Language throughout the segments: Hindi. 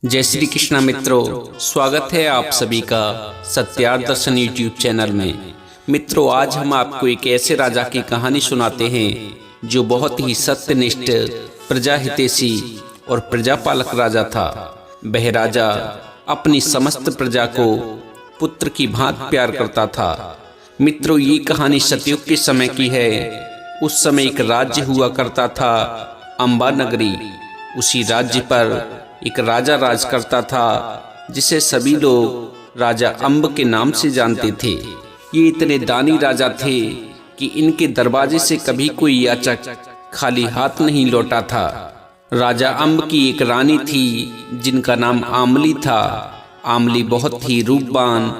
जय श्री कृष्णा मित्रों, स्वागत है आप सभी का सत्यार्थ दर्शन यूट्यूब चैनल में। मित्रों, आज हम आपको एक ऐसे राजा की कहानी सुनाते हैं जो बहुत ही सत्यनिष्ठ, प्रजा हितैषी और प्रजापालक राजा था। वह राजा अपनी समस्त प्रजा को पुत्र की भांति प्यार करता था। मित्रों, ये कहानी सतयुग के समय की है। उस समय एक राज्य हुआ करता था, अंबा नगरी। उसी राज्य पर एक राजा राज करता था जिसे सभी लोग राजा अम्ब के नाम से जानते थे। ये इतने दानी राजा थे कि इनके दरवाजे से कभी कोई याचक खाली हाथ नहीं लौटा था। राजा अम्ब की एक रानी थी जिनका नाम आमली था। आमली बहुत ही रूपवान,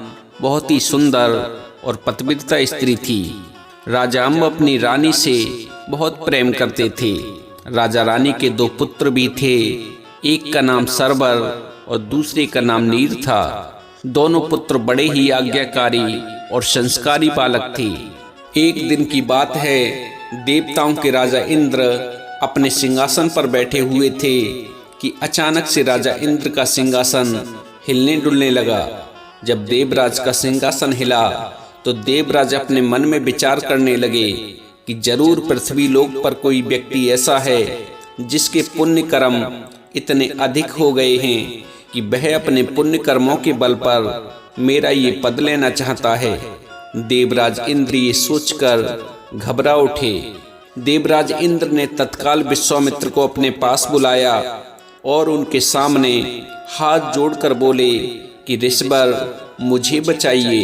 बहुत ही सुंदर और पतिव्रता स्त्री थी। राजा अम्ब अपनी रानी से बहुत प्रेम करते थे। राजा रानी के दो पुत्र भी थे, एक का नाम सरवर और दूसरे का नाम नीर था। दोनों पुत्र बड़े ही आज्ञाकारी और संस्कारी बालक थे। एक दिन की बात है, देवताओं के राजा इंद्र अपने सिंहासन पर बैठे हुए थे कि अचानक से राजा इंद्र का सिंहासन हिलने डुलने लगा। जब देवराज का सिंहासन हिला तो देवराज अपने मन में विचार करने लगे कि जरूर पृथ्वी लोक पर कोई व्यक्ति ऐसा है जिसके पुण्य कर्म इतने अधिक हो गए हैं कि वह अपने पुण्य कर्मों के बल पर मेरा ये पद लेना चाहता है। देवराज इंद्र ये सोचकर घबरा उठे। देवराज इंद्र ने तत्काल विश्वामित्र को अपने पास बुलाया और उनके सामने हाथ जोड़कर बोले कि ऋषिवर, मुझे बचाइए।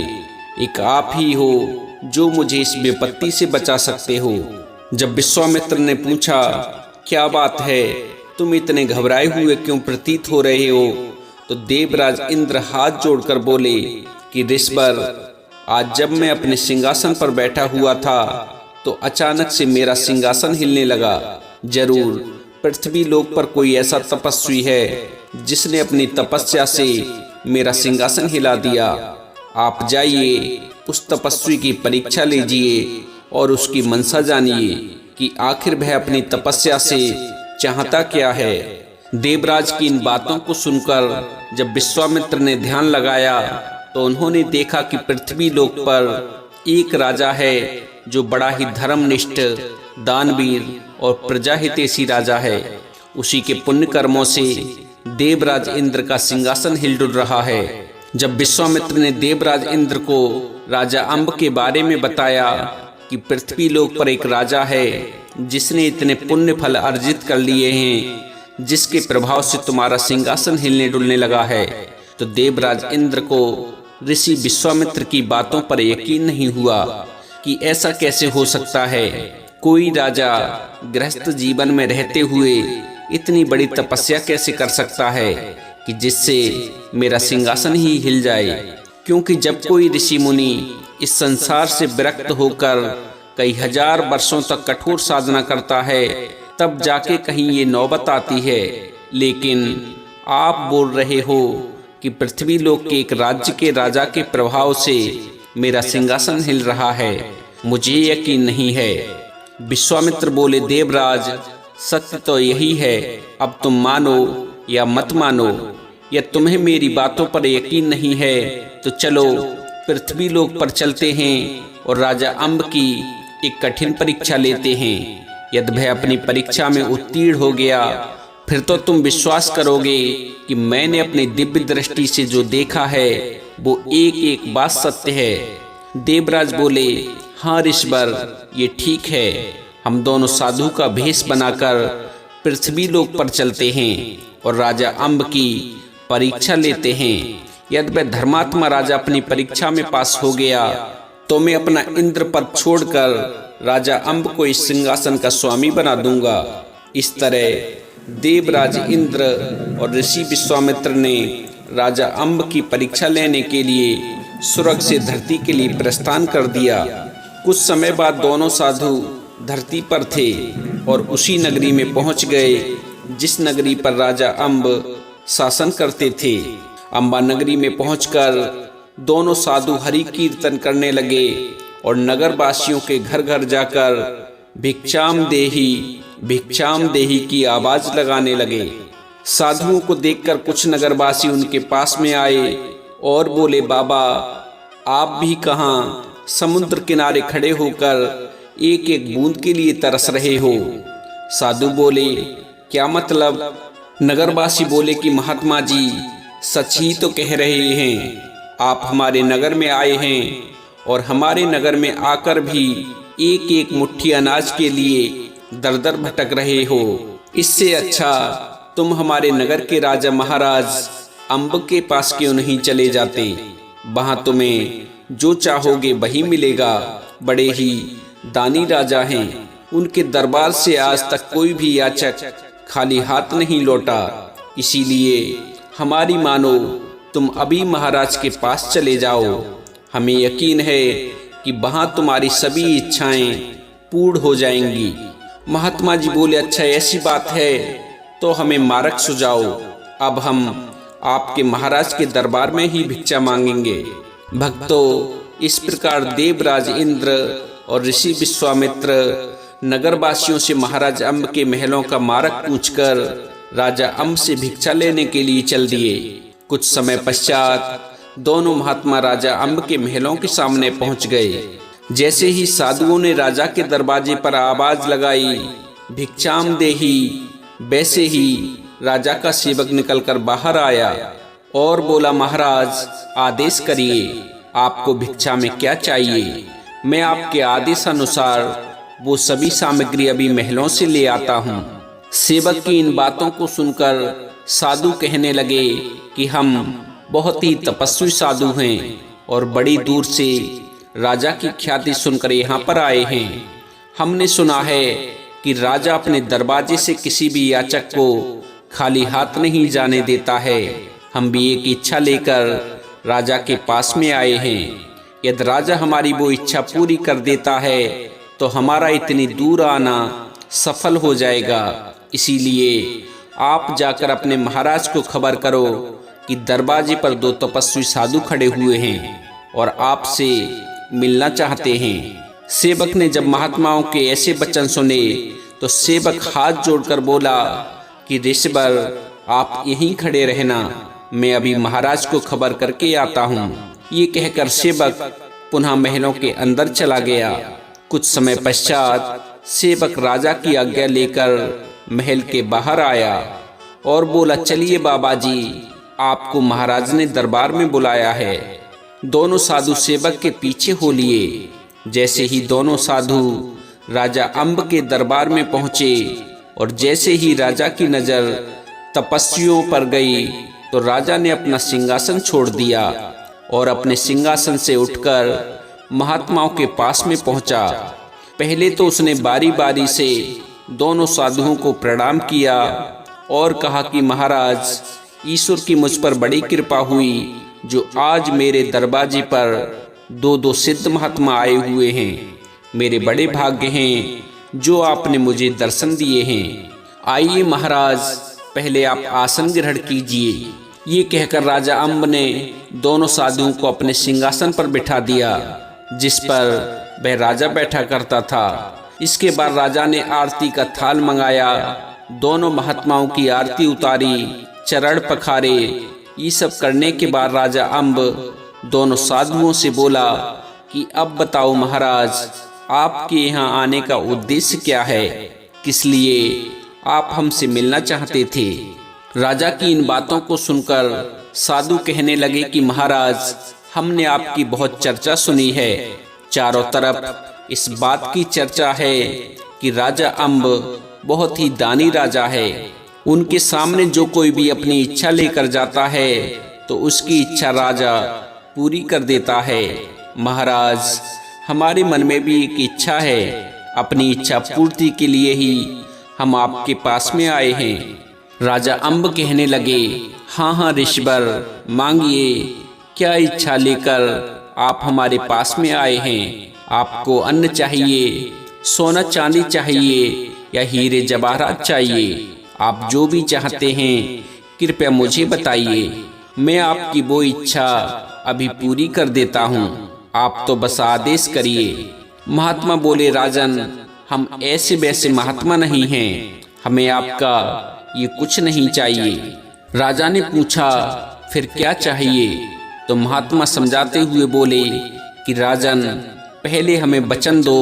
एक आप ही हो जो मुझे इस विपत्ति से बचा सकते हो। जब विश्वामित्र ने पूछा, क्या बात है, तुम इतने घबराए हुए क्यों प्रतीत हो रहे हो, तो देवराज इंद्र हाथ जोड़कर बोले कि ऋषिवर, आज जब मैं अपने सिंहासन पर बैठा हुआ था तो अचानक से मेरा सिंहासन हिलने लगा। जरूर पृथ्वी लोक पर कोई ऐसा तपस्वी है जिसने अपनी तपस्या से मेरा सिंहासन हिला दिया। आप जाइए, उस तपस्वी की परीक्षा लीजिए और उसकी मनसा जानिए कि आखिर वह अपनी तपस्या से चाहता क्या है। देवराज की इन बातों को सुनकर जब विश्वामित्र ने ध्यान लगाया तो उन्होंने देखा कि पृथ्वी लोक पर एक राजा है जो बड़ा ही धर्मनिष्ठ, दानवीर और प्रजा हितैषी राजा है। उसी के पुण्य कर्मों से देवराज इंद्र का सिंहासन हिल डुल रहा है। जब विश्वामित्र ने देवराज इंद्र को राजा अम्ब के बारे में बताया कि पृथ्वी लोक पर एक राजा है जिसने इतने पुण्य फल अर्जित कर लिए हैं जिसके प्रभाव से तुम्हारा सिंहासन हिलने डुलने लगा है, तो देवराज इंद्र को ऋषि विश्वामित्र की बातों पर यकीन नहीं हुआ कि ऐसा कैसे हो सकता है। कोई राजा गृहस्थ जीवन में रहते हुए इतनी बड़ी तपस्या कैसे कर सकता है कि जिससे मेरा सिंहासन ही हिल जाए। क्योंकि जब कोई ऋषि मुनि इस संसार से विरक्त होकर कई हजार वर्षों तक कठोर साधना करता है तब जाके कहीं ये नौबत आती है। लेकिन आप बोल रहे हो कि पृथ्वी लोक के एक राज्य के राजा के प्रभाव से मेरा सिंहासन हिल रहा है, मुझे यकीन नहीं है। विश्वामित्र बोले, देवराज, सत्य तो यही है। अब तुम मानो या मत मानो, या तुम्हें मेरी बातों पर यकीन नहीं है तो चलो पृथ्वी लोक पर चलते हैं और राजा अम्ब की एक कठिन परीक्षा लेते हैं। यदि वह अपनी परीक्षा में उत्तीर्ण हो गया फिर तो तुम विश्वास करोगे कि मैंने अपनी दिव्य दृष्टि से जो देखा है वो एक एक बात सत्य है। देवराज बोले, हाँ ऋषिवर, ये ठीक है। हम दोनों साधु का भेष बनाकर पृथ्वी लोक पर चलते हैं और राजा अम्ब की परीक्षा लेते हैं। यदि वह धर्मात्मा राजा अपनी परीक्षा में पास हो गया तो मैं अपना इंद्र पद छोड़कर राजा अम्ब को इस सिंहासन का स्वामी बना दूंगा। इस तरह देवराज इंद्र और ऋषि विश्वामित्र ने राजा अम्ब की परीक्षा लेने के लिए स्वर्ग से धरती के लिए प्रस्थान कर दिया। कुछ समय बाद दोनों साधु धरती पर थे और उसी नगरी में पहुंच गए जिस नगरी पर राजा अम्ब शासन करते थे। अम्बा नगरी में पहुंचकर दोनों साधु हरि कीर्तन करने लगे और नगरवासियों के घर घर जाकर भिक्षाम देही की आवाज लगाने लगे। साधुओं को देखकर कुछ नगरवासी उनके पास में आए और बोले, बाबा आप भी कहाँ समुद्र किनारे खड़े होकर एक एक बूंद के लिए तरस रहे हो। साधु बोले, क्या मतलब? नगरवासी बोले कि महात्मा जी सच ही तो कह रहे हैं, आप हमारे नगर में आए हैं और हमारे नगर में आकर भी एक एक मुट्ठी अनाज के लिए दर दर भटक रहे हो। इससे अच्छा तुम हमारे नगर के राजा महाराज अम्ब के पास क्यों नहीं चले जाते? वहां तुम्हें जो चाहोगे वही मिलेगा। बड़े ही दानी राजा हैं, उनके दरबार से आज तक कोई भी याचक खाली हाथ नहीं लौटा। इसीलिए हमारी मानो, तुम अभी महाराज के पास चले जाओ। हमें यकीन है कि वहां तुम्हारी सभी इच्छाएं पूर्ण हो जाएंगी। महात्मा जी बोले, अच्छा ऐसी बात है तो हमें मार्ग सुझाओ। अब हम आपके महाराज के दरबार में ही भिक्षा मांगेंगे। भक्तों, इस प्रकार देवराज इंद्र और ऋषि विश्वामित्र नगरवासियों से महाराज अम्ब के महलों का मार्ग पूछकर राजा अम्ब से भिक्षा लेने के लिए चल दिए। कुछ समय पश्चात दोनों महात्मा राजा अम्ब के महलों के सामने पहुंच गए। जैसे ही साधुओं ने राजा के दरवाजे पर आवाज लगाई, भिक्षाम देही, वैसे ही राजा का सेवक निकलकर बाहर आया और बोला, महाराज आदेश करिए, आपको भिक्षा में क्या चाहिए? मैं आपके आदेश अनुसार वो सभी सामग्री अभी महलों से ले आता हूँ। सेवक की इन बातों को सुनकर साधु कहने लगे कि हम बहुत ही तपस्वी साधु हैं और बड़ी दूर से राजा की ख्याति सुनकर यहाँ पर आए हैं। हमने सुना है कि राजा अपने दरवाजे से किसी भी याचक को खाली हाथ नहीं जाने देता है। हम भी एक इच्छा लेकर राजा के पास में आए हैं। यदि राजा हमारी वो इच्छा पूरी कर देता है तो हमारा इतनी दूर आना सफल हो जाएगा। इसीलिए आप जाकर अपने महाराज को खबर करो कि दरवाजे पर दो तपस्वी साधु खड़े हुए हैं और आपसे मिलना चाहते हैं। सेवक ने जब महात्माओं के ऐसे वचन सुने तो सेवक हाथ जोड़कर बोला कि ऋषिवर, आप यहीं खड़े रहना, मैं अभी महाराज को खबर करके आता हूँ। ये कहकर सेवक पुनः महलों के अंदर चला गया। कुछ समय पश्चात सेवक राजा की आज्ञा लेकर महल के बाहर आया और बोला, चलिए बाबा जी, आपको महाराज ने दरबार में बुलाया है। दोनों साधु सेवक के पीछे हो लिए। जैसे ही दोनों साधु राजा अम्ब के दरबार में पहुंचे और जैसे ही राजा की नजर तपस्वियों पर गई तो राजा ने अपना सिंहासन छोड़ दिया और अपने सिंहासन से उठकर महात्माओं के पास में पहुंचा। पहले तो उसने बारी बारी से दोनों साधुओं को प्रणाम किया और कहा कि महाराज, ईश्वर की मुझ पर बड़ी कृपा हुई जो आज मेरे दरवाजे पर दो सिद्ध महात्मा आए हुए हैं। मेरे बड़े भाग्य हैं जो आपने मुझे दर्शन दिए हैं। आइए महाराज, पहले आप आसन ग्रहण कीजिए। ये कहकर राजा अम्ब ने दोनों साधुओं को अपने सिंहासन पर बिठा दिया जिस पर वह राजा बैठा करता था। इसके बाद राजा ने आरती का थाल मंगाया, दोनों महात्माओं की आरती उतारी, चरण पखारे। ये सब करने के बाद राजा अम्ब दोनों साधुओं से बोला कि अब बताओ महाराज, आपके यहाँ आने का उद्देश्य क्या है? किस लिए आप हमसे मिलना चाहते थे? राजा की इन बातों को सुनकर साधु कहने लगे कि महाराज, हमने आपकी बहुत चर्चा सुनी है। चारों तरफ इस बात की चर्चा है कि राजा अम्ब बहुत ही दानी राजा है। उनके सामने जो कोई भी अपनी इच्छा लेकर जाता है तो उसकी इच्छा राजा पूरी कर देता है। महाराज, हमारे मन में भी एक इच्छा है, अपनी इच्छा पूर्ति के लिए ही हम आपके पास में आए हैं। राजा अम्ब कहने लगे, हाँ ऋषिवर, मांगिए, क्या इच्छा लेकर आप हमारे पास में आए हैं? आपको अन्न चाहिए, सोना चांदी चाहिए या हीरे जवाहरात चाहिए? आप जो भी चाहते हैं कृपया मुझे बताइए, मैं आपकी वो इच्छा अभी पूरी कर देता हूँ। आप तो बस आदेश करिए। महात्मा बोले, राजन, हम ऐसे वैसे महात्मा नहीं हैं, हमें आपका ये कुछ नहीं चाहिए। राजा ने पूछा, फिर क्या चाहिए? तो महात्मा समझाते हुए बोले कि राजन, पहले हमें वचन दो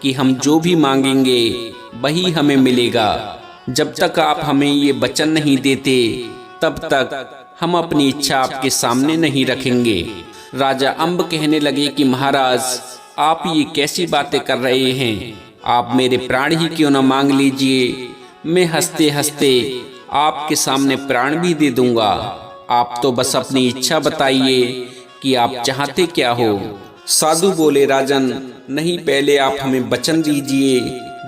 कि हम जो भी मांगेंगे वही हमें मिलेगा। जब तक आप हमें ये वचन नहीं देते तब तक हम अपनी इच्छा आपके सामने नहीं रखेंगे। राजा अम्ब कहने लगे कि महाराज, आप ये कैसी बातें कर रहे हैं? आप मेरे प्राण ही क्यों न मांग लीजिए, मैं हंसते हंसते आपके सामने प्राण भी दे दूंगा। आप तो बस अपनी इच्छा बताइए कि आप चाहते क्या हो। साधु बोले, राजन नहीं, पहले आप हमें वचन दीजिए।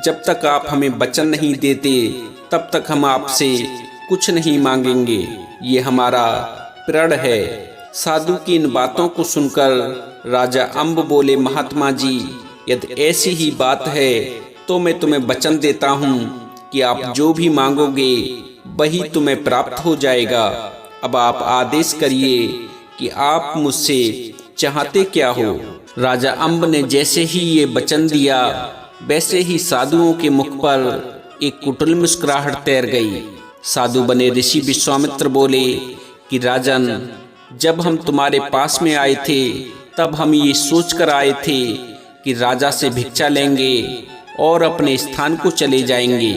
जब तक आप हमें वचन नहीं देते तब तक हम आपसे कुछ नहीं मांगेंगे, ये हमारा प्रण है। साधु की इन बातों को सुनकर राजा अम्ब बोले, महात्मा जी, यदि ऐसी ही बात है तो मैं तुम्हें वचन देता हूँ कि आप जो भी मांगोगे वही तुम्हें प्राप्त हो जाएगा। अब आप आदेश करिए कि आप मुझसे चाहते क्या हो। राजा अम्ब ने जैसे ही ये वचन दिया वैसे ही साधुओं के मुख पर एक कुटिल मुस्कुराहट तैर गई। साधु बने ऋषि विश्वामित्र बोले कि राजन, जब हम तुम्हारे पास में आए थे तब हम ये सोच कर आए थे कि राजा से भिक्षा लेंगे और अपने स्थान को चले जाएंगे,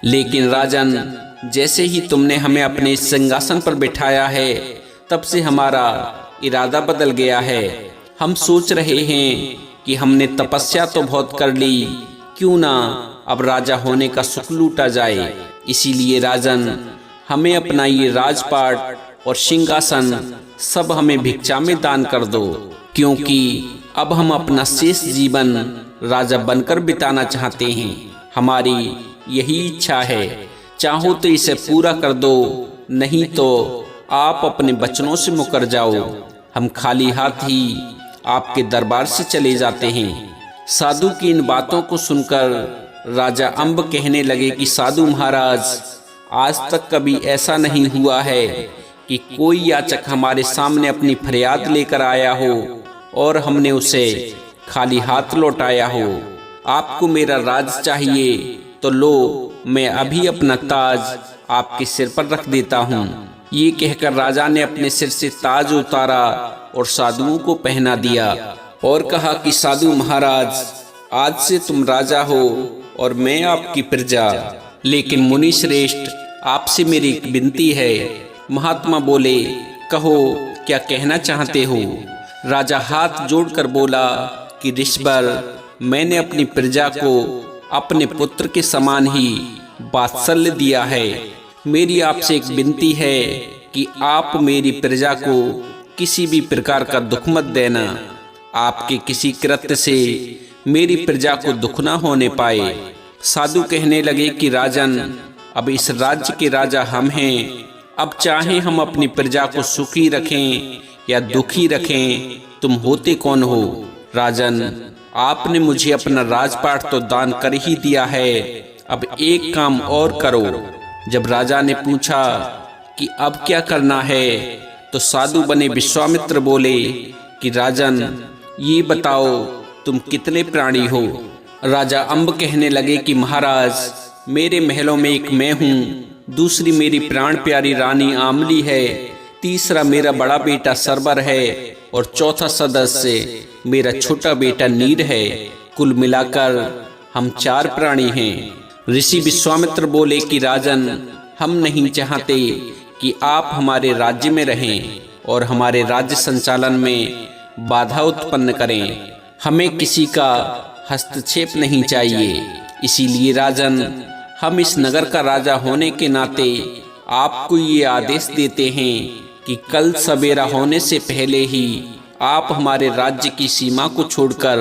लेकिन राजन, जैसे ही तुमने हमें अपने सिंहासन पर बिठाया है तब से हमारा इरादा बदल गया है। हम सोच रहे हैं कि हमने तपस्या तो बहुत कर ली, क्यों ना अब राजा होने का सुख लूटा जाए। इसीलिए राजन, हमें अपना ये राजपाट और सिंहासन सब हमें भिक्षा में दान कर दो, क्योंकि अब हम अपना शेष जीवन राजा बनकर बिताना चाहते हैं। हमारी यही इच्छा है, चाहो तो इसे पूरा कर दो, नहीं तो आप अपने वचनों से मुकर जाओ। हम खाली हाथ ही आपके दरबार से चले जाते हैं। साधु की इन बातों को सुनकर राजा अम्ब कहने लगे कि साधु महाराज, आज तक कभी ऐसा नहीं हुआ है कि कोई याचक हमारे सामने अपनी फरियाद लेकर आया हो और हमने उसे खाली हाथ लौटाया हो। आपको मेरा राज चाहिए तो लो, मैं अभी अपना ताज आपके सिर पर रख देता हूँ। ये कहकर राजा ने अपने सिर से ताज उतारा और साधुओं को पहना दिया और कहा कि साधु महाराज, आज से तुम राजा हो और मैं आपकी प्रजा। लेकिन मुनि श्रेष्ठ, आपसे मेरी एक विनती है। महात्मा बोले, कहो, क्या कहना चाहते हो? राजा हाथ जोड़कर बोला कि ऋषिवर, मैंने अपनी प्रजा को अपने पुत्र के समान ही वात्सल्य दिया है। मेरी आपसे एक विनती है कि आप मेरी प्रजा को किसी भी प्रकार का दुख मत देना। आपके किसी कृत्य से मेरी प्रजा को दुख न होने पाए। साधु कहने लगे कि राजन, अब इस राज्य के राजा हम हैं। अब चाहे हम अपनी प्रजा को सुखी रखें या दुखी रखें, तुम होते कौन हो? राजन, आपने मुझे अपना राजपाट तो दान कर ही दिया है, अब एक काम और करो। जब राजा ने पूछा कि अब क्या करना है, तो साधु बने विश्वामित्र बोले कि राजन, ये बताओ तुम कितने प्राणी हो? राजा अम्ब कहने लगे कि महाराज, मेरे महलों में एक मैं हूँ, दूसरी मेरी प्राण प्यारी रानी आमली है, तीसरा मेरा बड़ा बेटा सरवर है और चौथा सदस्य मेरा छोटा बेटा नीर है। कुल मिलाकर हम 4 प्राणी हैं। ऋषि विश्वामित्र बोले कि राजन, हम नहीं चाहते कि आप हमारे राज्य में रहें और हमारे राज्य संचालन में बाधा उत्पन्न करें। हमें किसी का हस्तक्षेप नहीं चाहिए। इसीलिए राजन, हम इस नगर का राजा होने के नाते आपको ये आदेश देते हैं कि कल सवेरा होने से पहले ही आप हमारे राज्य की सीमा को छोड़कर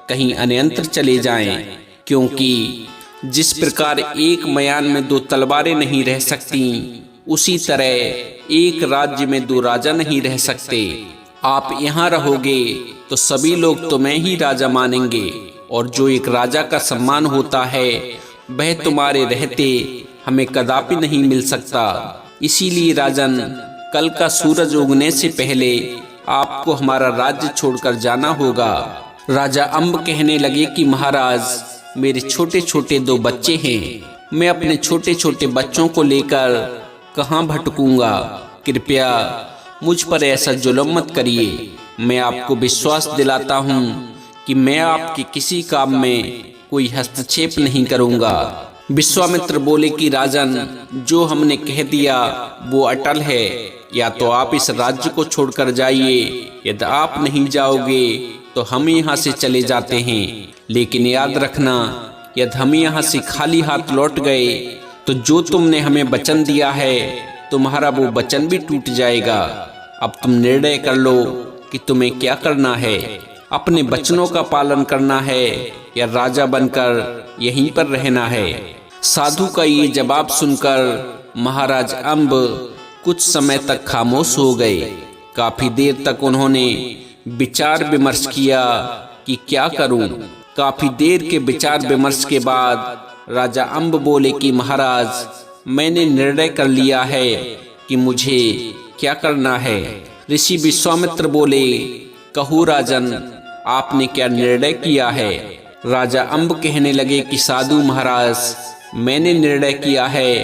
कहीं अन्यंत्र चले जाएं, क्योंकि जिस प्रकार एक मयान में 2 तलवारें नहीं रह सकती, उसी तरह एक राज्य में 2 राजा नहीं रह सकते। आप यहाँ रहोगे तो सभी लोग तुम्हें ही राजा मानेंगे और जो एक राजा का सम्मान होता है वह तुम्हारे रहते हमें कदापि नहीं मिल सकता। इसीलिए राजन, कल का सूरज उगने से पहले आपको हमारा राज्य छोड़कर जाना होगा। राजा अम्ब कहने लगे कि महाराज, मेरे छोटे छोटे 2 बच्चे हैं, मैं अपने छोटे छोटे बच्चों को लेकर कहाँ भटकूंगा। कृपया मुझ पर ऐसा जुल्म मत करिए। मैं आपको विश्वास दिलाता हूँ कि मैं आपके किसी काम में कोई हस्तक्षेप नहीं करूँगा। विश्वामित्र बोले कि राजन, जो हमने कह दिया वो अटल है। या तो आप इस राज्य को छोड़कर जाइए, यदि आप नहीं जाओगे तो हम यहाँ से चले जाते हैं। लेकिन याद रखना, यदि हम यहाँ से खाली हाथ लौट गए तो जो तुमने हमें वचन दिया है तुम्हारा वो वचन भी टूट जाएगा। अब तुम निर्णय कर लो कि तुम्हें क्या करना है। अपने वचनों का पालन करना है या राजा बनकर यहीं पर रहना है। साधु का ये जवाब सुनकर महाराज अम्ब कुछ समय तक खामोश हो गए। काफी देर तक उन्होंने विचार विमर्श किया कि क्या करूं। काफी देर के विचार विमर्श के बाद राजा अम्ब बोले कि महाराज, मैंने निर्णय कर लिया है कि मुझे क्या करना है। ऋषि विश्वामित्र बोले, कहो राजन, आपने क्या निर्णय किया है। राजा अम्ब कहने लगे कि साधु महाराज, मैंने निर्णय किया है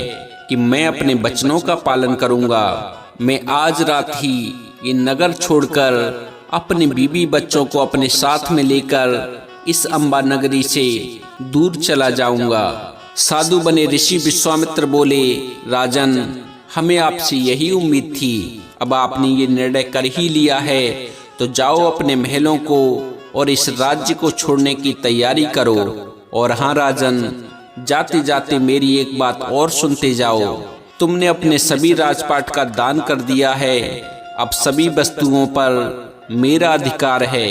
कि मैं अपने वचनों का पालन करूंगा। मैं आज रात ही ये नगर छोड़कर अपने बीबी बच्चों को अपने साथ में लेकर इस अम्बा नगरी से दूर चला जाऊंगा। साधु बने ऋषि विश्वामित्र बोले, राजन, हमें आपसे यही उम्मीद थी। अब आपने ये निर्णय कर ही लिया है तो जाओ अपने महलों को और इस राज्य को छोड़ने की तैयारी करो। और हाँ राजन, जाते जाते मेरी एक बात और सुनते जाओ। तुमने अपने सभी राजपाट का दान कर दिया है। अब सभी वस्तुओं पर मेरा अधिकार है।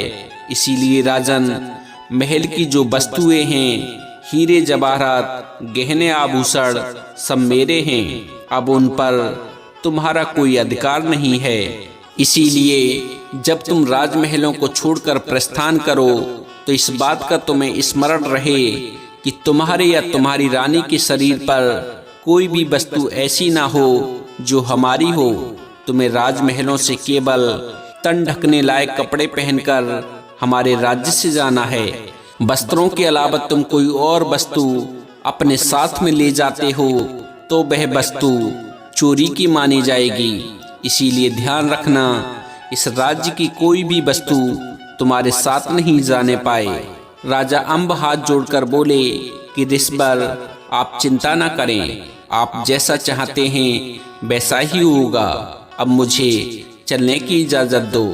इसीलिए राजन, महल की जो वस्तुएं हैं, हीरे जवाहरात, गहने आभूषण, सब मेरे हैं। अब उन पर तुम्हारा कोई अधिकार नहीं है। इसीलिए जब तुम राजमहलों को छोड़कर प्रस्थान करो तो इस बात का तुम्हें स्मरण रहे कि तुम्हारे या तुम्हारी रानी के शरीर पर कोई भी वस्तु ऐसी ना हो जो हमारी हो। तुम्हें राजमहलों से केवल तन ढकने लायक कपड़े पहनकर हमारे राज्य से जाना है। वस्त्रों के अलावा तुम कोई और वस्तु अपने साथ में ले जाते हो तो वह वस्तु चोरी की मानी जाएगी। इसीलिए ध्यान रखना, इस राज्य की कोई भी वस्तु तुम्हारे साथ नहीं जाने पाए। राजा अम्ब हाथ जोड़कर बोले कि ऋषिवर, आप चिंता न करें। आप जैसा चाहते हैं वैसा ही होगा। अब मुझे चलने की इजाजत दो।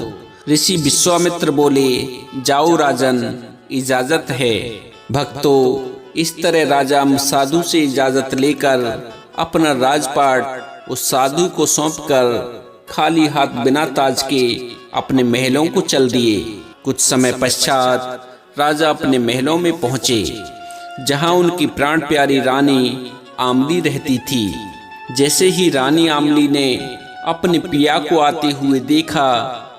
ऋषि विश्वामित्र बोले, जाओ राजन, इजाजत है। भक्तों, इस तरह राजा अम्ब साधु से इजाजत लेकर अपना राजपाट उस साधु को सौंपकर खाली हाथ बिना ताज के अपने महलों को चल दिए। कुछ समय पश्चात राजा अपने महलों में पहुंचे, जहां उनकी प्राण प्यारी रानी आमली रहती थी। जैसे ही रानी आमली ने अपने पिया को आते हुए देखा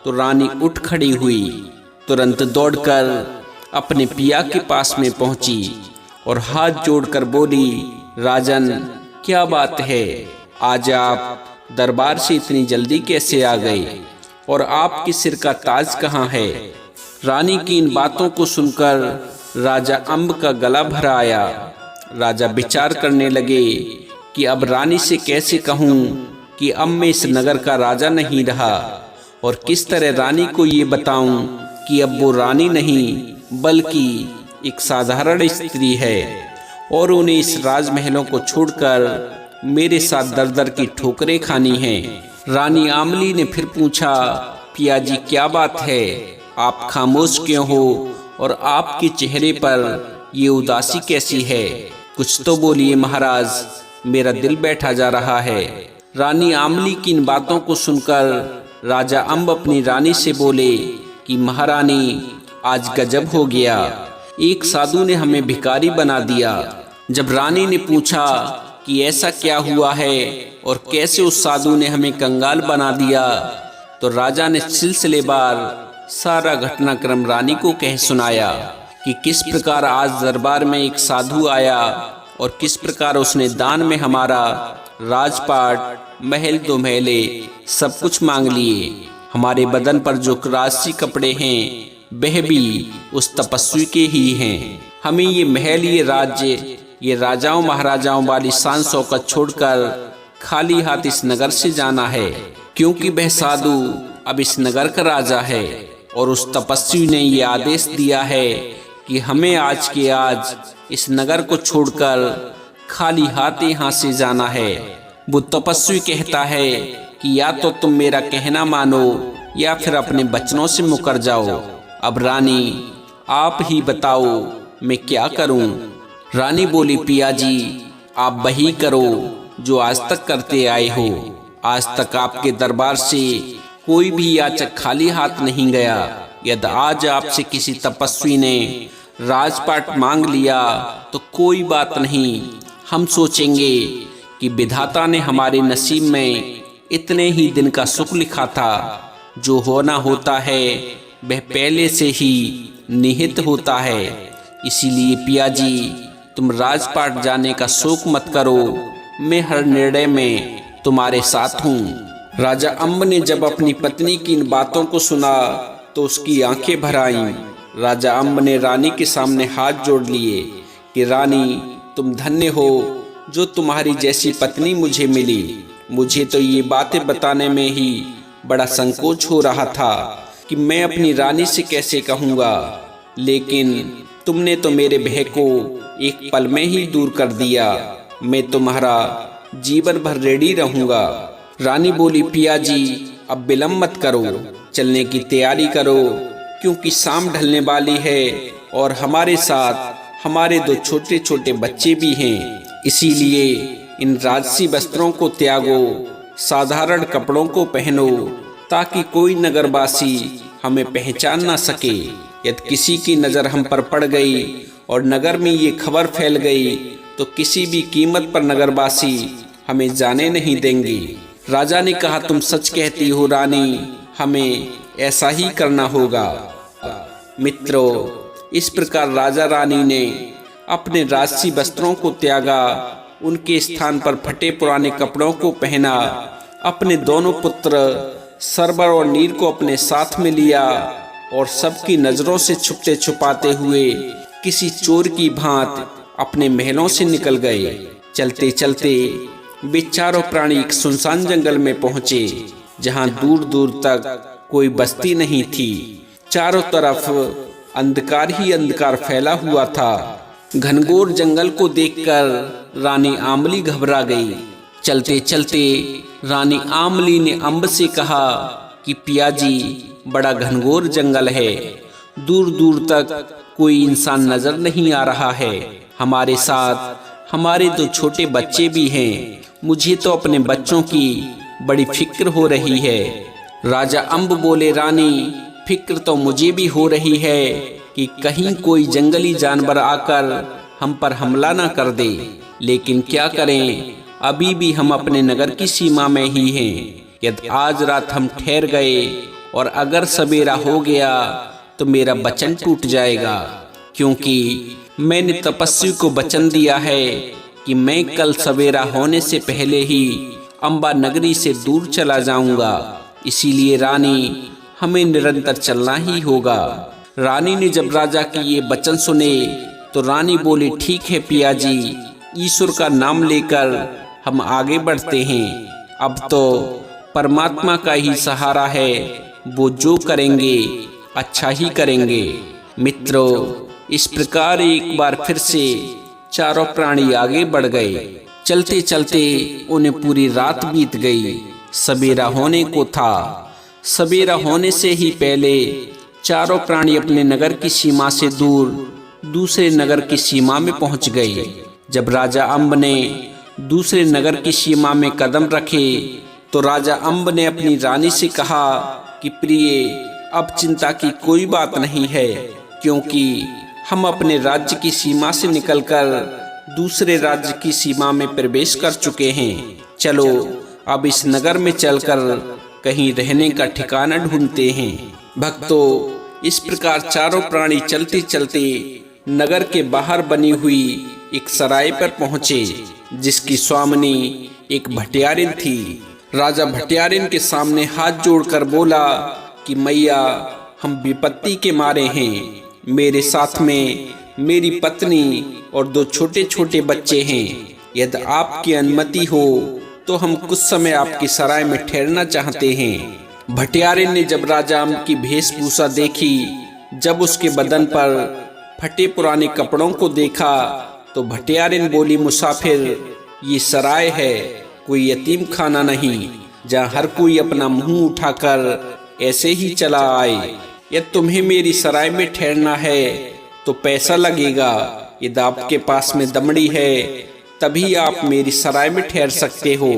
तो रानी उठ खड़ी हुई। तुरंत दौड़कर अपने पिया के पास में पहुंची और हाथ जोड़कर बोली, राजन, क्या बात है, आज आप दरबार से इतनी जल्दी कैसे आ गए और आपके सिर का ताज कहाँ है। रानी की इन बातों को सुनकर राजा अम्ब का गला भर आया। राजा विचार करने लगे कि अब रानी से कैसे कहूँ कि अब मैं इस नगर का राजा नहीं रहा, और किस तरह रानी को ये बताऊं कि अब वो रानी नहीं बल्कि एक साधारण स्त्री है और उन्हें इस राजमहलों को छोड़कर मेरे साथ दर दर की ठोकरें खानी हैं। रानी आमली ने फिर पूछा, पिया जी, क्या बात है, आप खामोश क्यों हो और आपके चेहरे पर ये उदासी कैसी है। कुछ तो बोलिए महाराज, मेरा दिल बैठा जा रहा है। रानी आमली की इन बातों को सुनकर राजा अम्ब अपनी रानी से बोले कि महारानी, आज गजब हो गया, एक साधु ने हमें भिखारी बना दिया। जब रानी ने पूछा कि ऐसा क्या हुआ है और कैसे उस साधु ने हमें कंगाल बना दिया, तो राजा ने सिलसिलेवार सारा घटनाक्रम रानी को कह सुनाया कि किस प्रकार आज दरबार में एक साधु आया और किस प्रकार उसने दान में हमारा राजपाट, महल, 2 महले सब कुछ मांग लिए। हमारे बदन पर जो राशि कपड़े हैं वह भी उस तपस्वी के ही हैं। हमें ये महल, ये राज्य ये राजाओं महाराजाओं वाली शान शौकत छोड़कर खाली हाथ इस नगर से जाना है, क्योंकि वह साधु अब इस नगर का राजा है और उस तपस्वी ने ये आदेश दिया है कि हमें आज के आज इस नगर को छोड़कर खाली हाथ यहाँ से जाना है। वो तपस्वी कहता है कि या तो तुम मेरा कहना मानो या फिर अपने वचनों से मुकर जाओ। अब रानी आप ही बताओ मैं क्या करूं? रानी बोली, पिया जी आप वही करो जो आज तक करते आए हो। आज तक आपके दरबार से कोई भी याचक खाली हाथ नहीं गया। यदि आज आपसे किसी तपस्वी ने राजपाट मांग लिया तो कोई बात नहीं, हम सोचेंगे कि विधाता ने हमारे नसीब में इतने ही दिन का सुख लिखा था। जो होना होता है वह पहले से ही निहित होता है। इसीलिए पिया जी तुम राजपाट जाने का शोक मत करो, मैं हर निर्णय में तुम्हारे साथ हूँ। राजा अम्ब ने जब अपनी पत्नी की इन बातों को सुना तो उसकी आंखें भर आईं। राजा अम्ब ने रानी के सामने हाथ जोड़ लिए कि रानी तुम धन्य हो जो तुम्हारी जैसी पत्नी मुझे मिली। मुझे तो ये बातें बताने में ही बड़ा संकोच हो रहा था कि मैं अपनी रानी से कैसे कहूँगा, लेकिन तुमने तो मेरे भय को एक पल में ही दूर कर दिया। मैं तुम्हारा जीवन भर रेडी रहूँगा। रानी बोली, पिया जी अब विलम्ब मत करो, चलने की तैयारी करो, क्योंकि शाम ढलने वाली है और हमारे साथ हमारे दो छोटे छोटे बच्चे भी हैं। इसीलिए इन राजसी वस्त्रों को त्यागो, साधारण कपड़ों को पहनो, ताकि कोई नगरवासी हमें पहचान ना सके। यदि किसी की नज़र हम पर पड़ गई और नगर में ये खबर फैल गई तो किसी भी कीमत पर नगरवासी हमें जाने नहीं देंगे। राजा ने कहा, तुम सच कहती हो रानी, हमें ऐसा ही करना होगा। मित्रों, इस प्रकार राजा रानी ने अपने राजसी वस्त्रों को त्यागा, उनके स्थान पर फटे पुराने कपड़ों को पहना, अपने दोनों पुत्र सरबर और नीर को अपने साथ में लिया और सबकी नजरों से छुपते छुपाते हुए किसी चोर की भांति अपने महलों से निकल गए। चलते चलते वे चारों प्राणी एक सुनसान जंगल में पहुंचे, जहां दूर दूर तक कोई बस्ती नहीं थी। चारों तरफ अंधकार ही अंधकार फैला हुआ था। घनघोर जंगल को देखकर रानी आमली घबरा गई। चलते चलते रानी आमली ने अम्ब से कहा कि पिया जी बड़ा घनघोर जंगल है, दूर दूर तक कोई इंसान नजर नहीं आ रहा है। हमारे साथ हमारे दो छोटे बच्चे भी हैं। मुझे तो अपने बच्चों की बड़ी फिक्र हो रही है। राजा अम्ब बोले, रानी फिक्र तो मुझे भी हो रही है कि कहीं कोई जंगली जानवर आकर हम पर हमला ना कर दे, लेकिन क्या करें, अभी भी हम अपने नगर की सीमा में ही हैं। यदि आज रात हम ठहर गए और अगर सवेरा हो गया तो मेरा वचन टूट जाएगा, क्योंकि मैंने तपस्वी को वचन दिया है कि मैं कल सवेरा होने से पहले ही अम्बा नगरी से दूर चला जाऊंगा। इसीलिए रानी हमें निरंतर चलना ही होगा। रानी ने जब राजा की ये वचन सुने तो रानी बोली, ठीक है पिया जी, ईश्वर का नाम लेकर हम आगे बढ़ते हैं। अब तो परमात्मा का ही सहारा है, वो जो करेंगे अच्छा ही करेंगे। मित्रों, इस प्रकार एक बार फिर से चारों प्राणी आगे बढ़ गए। चलते चलते उन्हें पूरी रात बीत गई। सवेरा होने को था। सवेरा होने से ही पहले चारों प्राणी अपने नगर की सीमा से दूर दूसरे नगर की सीमा में पहुंच गए। जब राजा अम्ब ने दूसरे नगर की सीमा में कदम रखे तो राजा अम्ब ने अपनी रानी से कहा कि प्रिय, अब चिंता की कोई बात नहीं है, क्योंकि हम अपने राज्य की सीमा से निकलकर दूसरे राज्य की सीमा में प्रवेश कर चुके हैं। चलो अब इस नगर में चलकर कहीं रहने का ठिकाना ढूंढते हैं। भक्तों, इस प्रकार चारों प्राणी चलते चलते नगर के बाहर बनी हुई एक सराय पर पहुंचे, जिसकी स्वामिनी एक भटियारिन थी। राजा भटियारिन के सामने हाथ जोड़कर बोला कि मैया, हम विपत्ति के मारे हैं, मेरे साथ में मेरी पत्नी और 2 छोटे छोटे बच्चे हैं। यदि आपकी अनुमति हो तो हम कुछ समय आपकी सराय में ठहरना चाहते हैं। भटियारिन ने जब राजा अम्ब की वेशभूषा देखी, जब उसके बदन पर फटे पुराने कपड़ों को देखा, तो भटियारिन बोली, मुसाफिर, ये सराय है, कोई यतीम खाना नहीं जहाँ हर कोई अपना मुंह उठाकर ऐसे ही चला आए। यदि तुम्हें मेरी सराय में ठहरना है तो पैसा लगेगा। यदि आपके पास में दमड़ी है तभी आप मेरी सराय में ठहर सकते हो।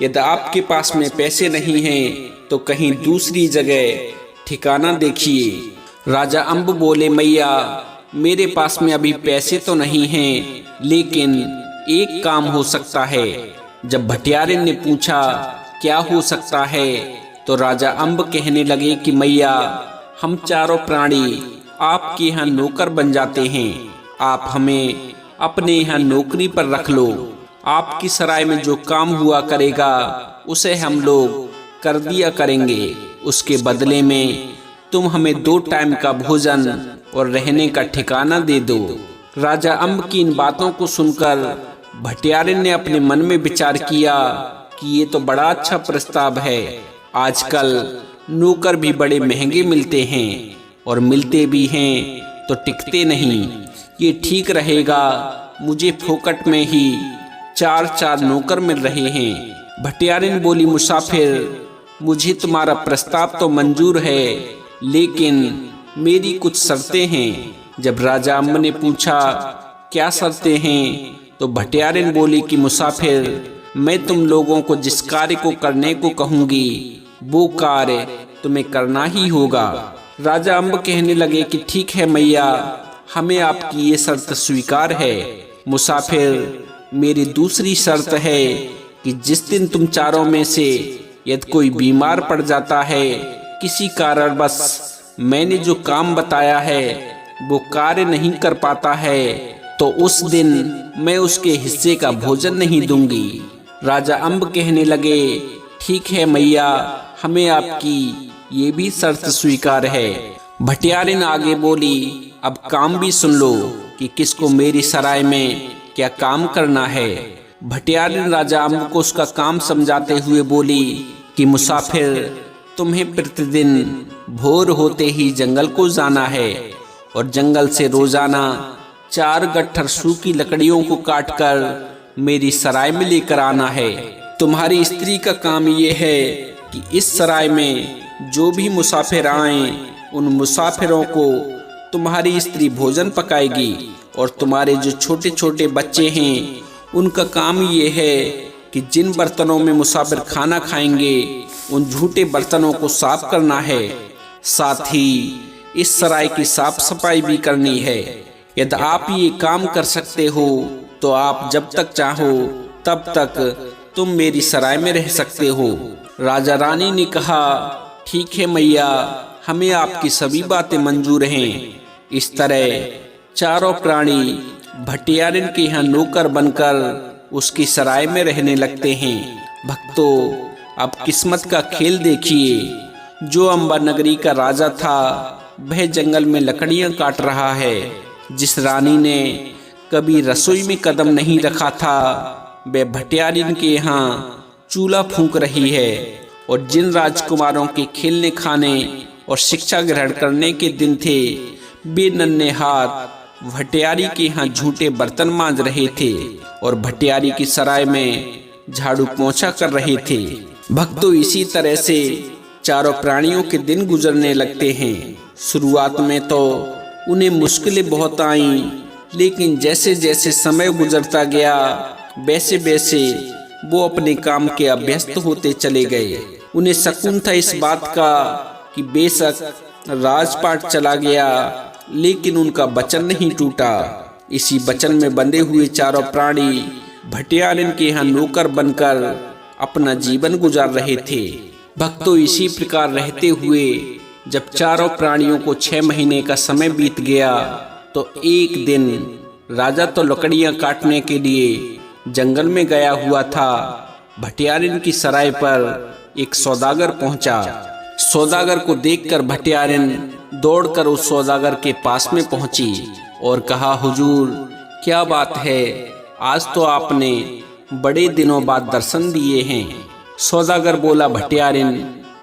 यदि आपके पास में पैसे नहीं हैं तो कहीं दूसरी जगह ठिकाना देखिए। राजा अम्ब बोले, मैया, मेरे पास में अभी पैसे तो नहीं हैं, लेकिन एक काम हो सकता है। जब भटियारिन ने पूछा क्या हो सकता है, तो राजा अम्ब कहने लगे कि मैया, हम चारों प्राणी आपके यहाँ नौकर बन जाते हैं। आप हमें अपने यहाँ नौकरी पर रख लो। आपकी सराय में जो काम हुआ करेगा उसे हम लोग कर दिया करेंगे। उसके बदले में तुम हमें 2 टाइम का भोजन और रहने का ठिकाना दे दो। राजा अम्ब की इन बातों को सुनकर भटियारिन ने अपने मन में विचार किया कि ये तो बड़ा अच्छा प्रस्ताव है। आजकल नौकर भी बड़े महंगे मिलते हैं और मिलते भी हैं तो टिकते नहीं। ये ठीक रहेगा, मुझे फोकट में ही 4 नौकर मिल रहे हैं। भटियारिन बोली, मुसाफिर, मुझे तुम्हारा प्रस्ताव तो मंजूर है, लेकिन मेरी कुछ शर्तें हैं। जब राजा अम्ब ने पूछा क्या शर्तें हैं, तो भटियारिन बोली कि मुसाफिर, मैं तुम लोगों को जिस कार्य को करने को कहूँगी वो कार्य तुम्हें करना ही होगा। राजा अम्ब कहने लगे कि ठीक है मैया, हमें आपकी ये शर्त स्वीकार है। मुसाफिर, मेरी दूसरी शर्त है कि जिस दिन तुम चारों में से यदि कोई बीमार पड़ जाता है, किसी कारणवश मैंने जो काम बताया है वो कार्य नहीं कर पाता है, तो उस दिन मैं उसके हिस्से का भोजन नहीं दूंगी। राजा अम्ब कहने लगे, ठीक है मैया, हमें आपकी ये भी शर्त स्वीकार है। भटियारिन आगे बोली, अब काम भी सुन लो कि किसको मेरी सराय में क्या काम करना है। भटियारिन राजा अम्ब को उसका काम समझाते हुए बोली कि मुसाफिर, तुम्हें प्रतिदिन भोर होते ही जंगल को जाना है और जंगल से रोजाना 4 गट्ठर सूखी लकड़ियों को काटकर मेरी सराय में लेकर आना है। तुम्हारी स्त्री का काम ये है कि इस सराय में जो भी मुसाफिर आए, उन मुसाफिरों को तुम्हारी स्त्री भोजन पकाएगी, और तुम्हारे जो छोटे छोटे बच्चे हैं उनका काम ये है कि जिन बर्तनों में मुसाफिर खाना खाएंगे उन झूठे बर्तनों को साफ करना है। साथ ही इस सराय की साफ सफाई भी करनी है। यदि आप ये काम कर सकते हो तो आप जब तक चाहो तब तक तुम मेरी सराय में रह सकते हो। राजा रानी ने कहा, ठीक है मैया, हमें आपकी सभी बातें मंजूर हैं। इस तरह चारों प्राणी भटियारिन के यहाँ नौकर बनकर उसकी सराय में रहने लगते हैं। भक्तों, अब किस्मत का खेल देखिए। जो अम्बा नगरी का राजा था वह जंगल में लकड़ियां काट रहा है। जिस रानी ने कभी रसोई में कदम नहीं रखा था वह भटियारिन के यहाँ चूल्हा फूंक रही है। और जिन राजकुमारों के खेलने खाने और शिक्षा ग्रहण करने के दिन थे वे नन्हे हाथ भटियारी के यहाँ झूठे बर्तन मांज रहे थे और भटियारी की सराय में झाड़ू पोंछा कर रहे थे। भक्तों, इसी तरह से चारों प्राणियों के दिन गुजरने लगते हैं। शुरुआत में तो उन्हें मुश्किलें बहुत आईं, लेकिन जैसे जैसे समय गुजरता गया वैसे वैसे वो अपने काम के अभ्यस्त होते चले गए। उन्हें सकून था इस बात का कि बेशक राजपाट चला गया, लेकिन उनका वचन नहीं टूटा। इसी वचन में बंधे हुए चारों प्राणी भटियारिन के यहाँ नौकर बनकर अपना जीवन गुजार रहे थे। भक्तों, इसी प्रकार रहते हुए जब चारों प्राणियों को 6 महीने का समय बीत गया तो एक दिन राजा तो लकड़ियां काटने के लिए जंगल में गया हुआ था। भटियारिन की सराय पर एक सौदागर पहुंचा। सौदागर को देखकर भटियारिन दौड़कर उस सौदागर के पास में पहुंची और कहा, हुजूर क्या बात है, आज तो आपने बड़े दिनों बाद दर्शन दिए हैं। सौदागर बोला, भटियारिन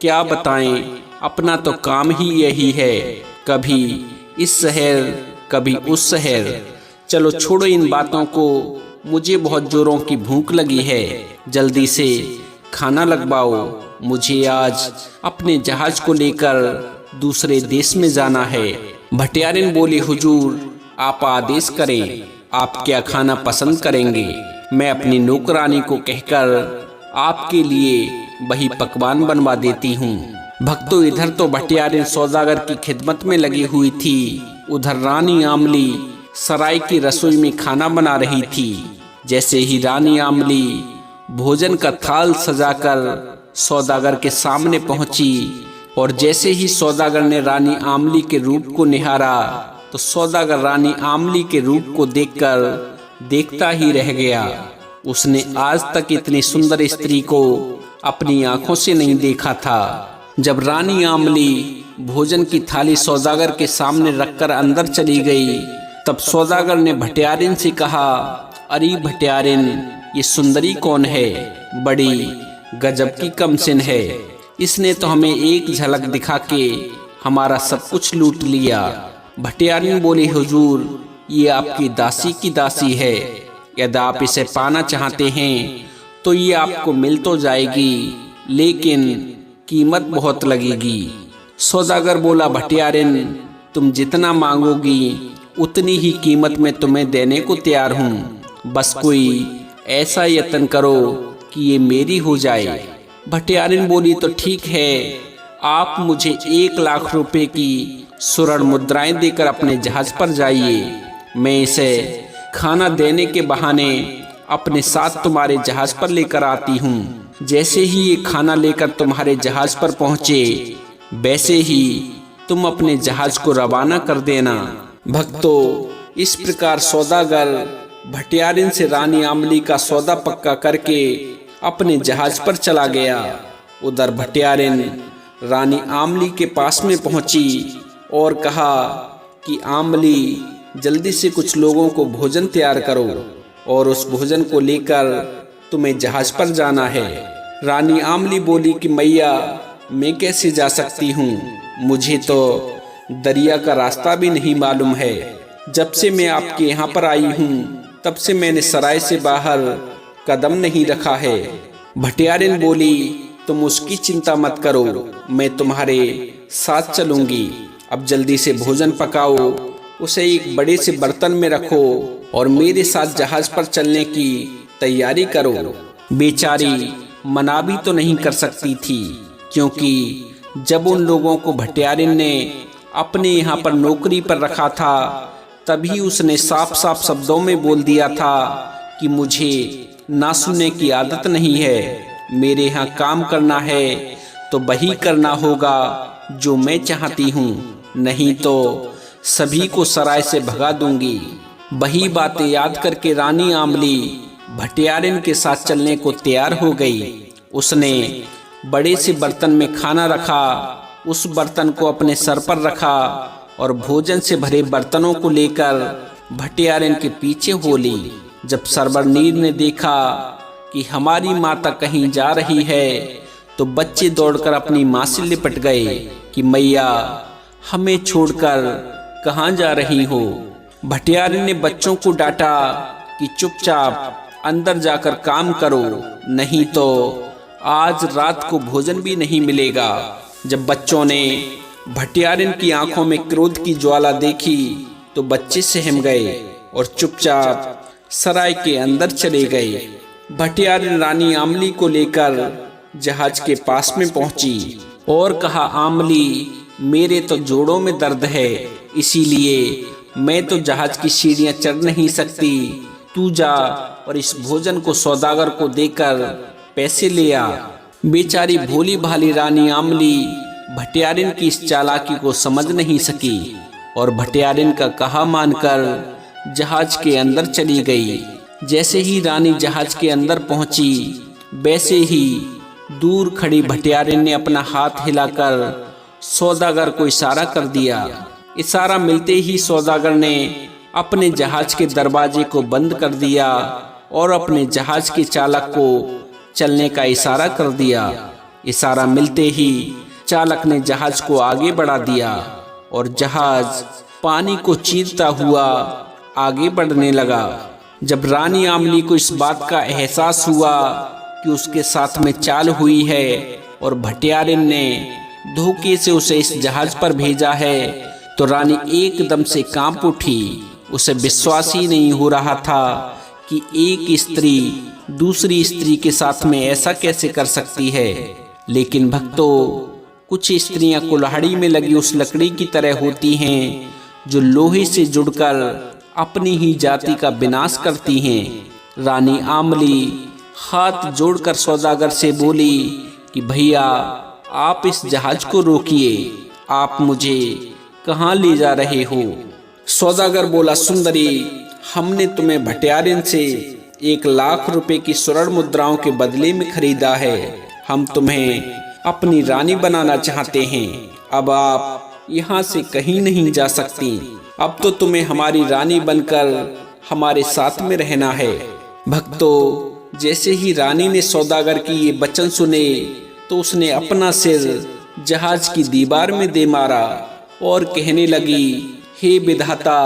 क्या बताएं, अपना तो काम ही यही है, कभी इस शहर कभी उस शहर। चलो छोड़ो इन बातों को, मुझे बहुत जोरों की भूख लगी है, जल्दी से खाना लगवाओ। मुझे आज अपने जहाज को लेकर दूसरे देश में जाना है। भटियारिन बोली, हुजूर आप आदेश करें, आप क्या खाना पसंद करेंगे, मैं अपनी नौकरानी को कहकर आपके लिए वही पकवान बनवा देती हूँ। भक्तों, इधर तो भटियारिन सौदागर की खिदमत में लगी हुई थी, उधर रानी आमली सराय की रसोई में खाना बना रही थी। जैसे ही रानी आमली भोजन का थाल सजाकर सौदागर के सामने पहुंची और जैसे ही सौदागर ने रानी आमली के रूप को निहारा तो सौदागर रानी आमली के रूप को देखकर देखता ही रह गया। उसने आज तक इतनी सुंदर स्त्री को अपनी आंखों से नहीं देखा था। जब रानी आमली भोजन की थाली सौदागर के सामने रखकर अंदर चली गई तब सौदागर ने भटियारिन से कहा, अरे भटियारिन ये सुंदरी कौन है, बड़ी गजब की कमसिन है, इसने तो हमें एक झलक दिखा के हमारा सब कुछ लूट लिया। भटियारिन बोली, हुजूर ये आपकी दासी की दासी है, यदि आप इसे पाना चाहते हैं तो ये आपको मिल तो जाएगी, लेकिन कीमत बहुत लगेगी। सौदागर बोला, भटियारिन तुम जितना मांगोगी उतनी ही कीमत में तुम्हें देने को तैयार हूँ, बस कोई ऐसा यत्न करो कि ये मेरी हो जाए। भटियारिन बोली, तो ठीक है, आप मुझे 1 लाख रुपए की स्वर्ण मुद्राएं देकर अपने जहाज पर जाइए, मैं इसे खाना देने के बहाने अपने साथ तुम्हारे जहाज पर लेकर आती हूँ। जैसे ही ये खाना लेकर तुम्हारे जहाज पर पहुँचे वैसे ही तुम अपने जहाज को रवाना कर देना। भक्तों, इस प्रकार सौदागर भटियारिन से रानी आमली का सौदा पक्का करके अपने जहाज पर चला गया। उधर भटियारिन रानी आमली के पास में पहुंची और कहा कि आमली जल्दी से कुछ लोगों को भोजन तैयार करो और उस भोजन को लेकर तुम्हें जहाज पर जाना है। रानी आमली बोली कि मैया मैं कैसे जा सकती हूँ, मुझे तो दरिया का रास्ता भी नहीं मालूम है। जब से मैं आपके यहाँ पर आई हूँ तब से मैंने सराय से बाहर कदम नहीं रखा है। भटियारिन बोली, तुम उसकी चिंता मत करो, मैं तुम्हारे साथ चलूंगी। अब जल्दी से भोजन पकाओ, उसे एक बड़े से बर्तन में रखो और मेरे साथ जहाज पर चलने की तैयारी करो। बेचारी मना भी तो नहीं कर सकती थी, क्योंकि जब उन लोगों को भटियारिन ने अपने यहाँ पर नौकरी पर रखा था तभी उसने साफ साफ शब्दों में बोल दिया था कि मुझे ना सुनने की आदत नहीं है, मेरे यहाँ काम करना है तो वही करना होगा जो मैं चाहती हूँ, नहीं तो सभी को सराय से भगा दूंगी। वही बातें याद करके रानी आमली भटियारिन के साथ चलने को तैयार हो गई। उसने बड़े से बर्तन में खाना रखा, उस बर्तन को अपने सर पर रखा और भोजन से भरे बर्तनों को लेकर भटियारिन के पीछे हो ली। जब सरबरनीर ने देखा कि हमारी माता कहीं जा रही है तो बच्चे दौड़कर अपनी माँ से लिपट गए कि मैया हमें छोड़कर कहाँ जा रही हो। भटियारिन ने बच्चों को डांटा कि चुपचाप अंदर जाकर काम करो, नहीं तो आज रात को भोजन भी नहीं मिलेगा। जब बच्चों ने भटियारिन की आंखों में क्रोध की ज्वाला देखी तो बच्चे सहम गए और चुपचाप सराय के अंदर चले गए। भटियारिन रानी आमली को लेकर जहाज के पास में पहुंची और कहा, आमली मेरे तो जोड़ों में दर्द है, इसीलिए मैं तो जहाज की सीढ़ियां चढ़ नहीं सकती, तू जा और इस भोजन को सौदागर को देकर पैसे ले आ। बेचारी भोली भाली रानी आमली भटियारिन की इस चालाकी को समझ नहीं सकी और भटियारिन का कहा मानकर जहाज के अंदर चली गई। जैसे ही रानी जहाज के अंदर पहुंची वैसे ही दूर खड़ी भटियारिन ने अपना हाथ हिलाकर सौदागर को इशारा कर दिया। इशारा मिलते ही सौदागर ने अपने जहाज के दरवाजे को बंद कर दिया और अपने जहाज के चालक को चलने का इशारा कर दिया। इशारा मिलते ही चालक ने जहाज को आगे बढ़ा दिया और जहाज पानी को चीरता हुआ आगे बढ़ने लगा। जब रानी आमली को इस बात का एहसास हुआ कि उसके साथ में चाल हुई है और भटियारिन ने धोखे से उसे इस जहाज पर भेजा है, तो रानी एकदम से कांप उठी। उसे विश्वास ही नहीं हो रहा था कि एक स्त्री दूसरी स्त्री के साथ में ऐसा कैसे कर सकती है। लेकिन भक्तों, कुछ स्त्रियां कुल्हाड़ी में लगी उस लकड़ी की तरह होती हैं जो लोहे से जुड़कर अपनी ही जाति का विनाश करती हैं। रानी आमली हाथ जोड़कर सौदागर से बोली कि भैया, आप इस जहाज को रोकिए, आप मुझे कहाँ ले जा रहे हो? सौदागर बोला, सुंदरी, हमने तुम्हें भटियारिन से 1,00,000 रुपए की स्वर्ण मुद्राओं के बदले में खरीदा है। हम तुम्हें अपनी रानी बनाना चाहते हैं। अब आप यहाँ से कहीं नहीं जा सकती। अब तो तुम्हें हमारी रानी बनकर हमारे साथ में रहना है। भक्तों, जैसे ही रानी ने सौदागर की ये वचन सुने तो उसने अपना सिर जहाज की दीवार में दे मारा और कहने लगी, हे विधाता,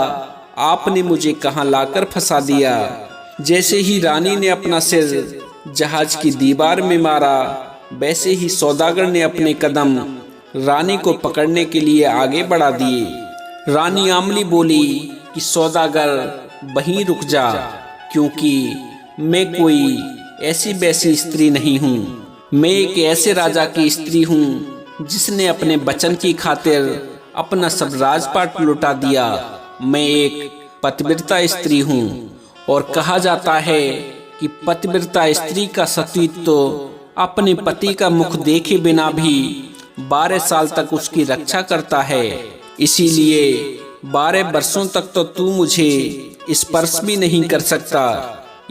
आपने मुझे कहाँ लाकर फंसा दिया। जैसे ही रानी ने अपना सिर जहाज की दीवार में मारा, वैसे ही सौदागर ने अपने कदम रानी को पकड़ने के लिए आगे बढ़ा दिए। रानी आमली बोली कि सौदागर, वहीं रुक जा, क्योंकि मैं कोई ऐसी वैसी स्त्री नहीं हूँ। मैं एक ऐसे राजा की स्त्री हूँ जिसने अपने वचन की खातिर अपना सब राजपाट लुटा दिया। मैं एक पतिव्रता स्त्री हूँ और कहा जाता है कि पतिव्रता स्त्री का सतीत्व तो अपने पति का मुख देखे बिना भी 12 साल तक उसकी रक्षा करता है। इसीलिए 12 वर्षों तक तो तू मुझे स्पर्श भी नहीं कर सकता।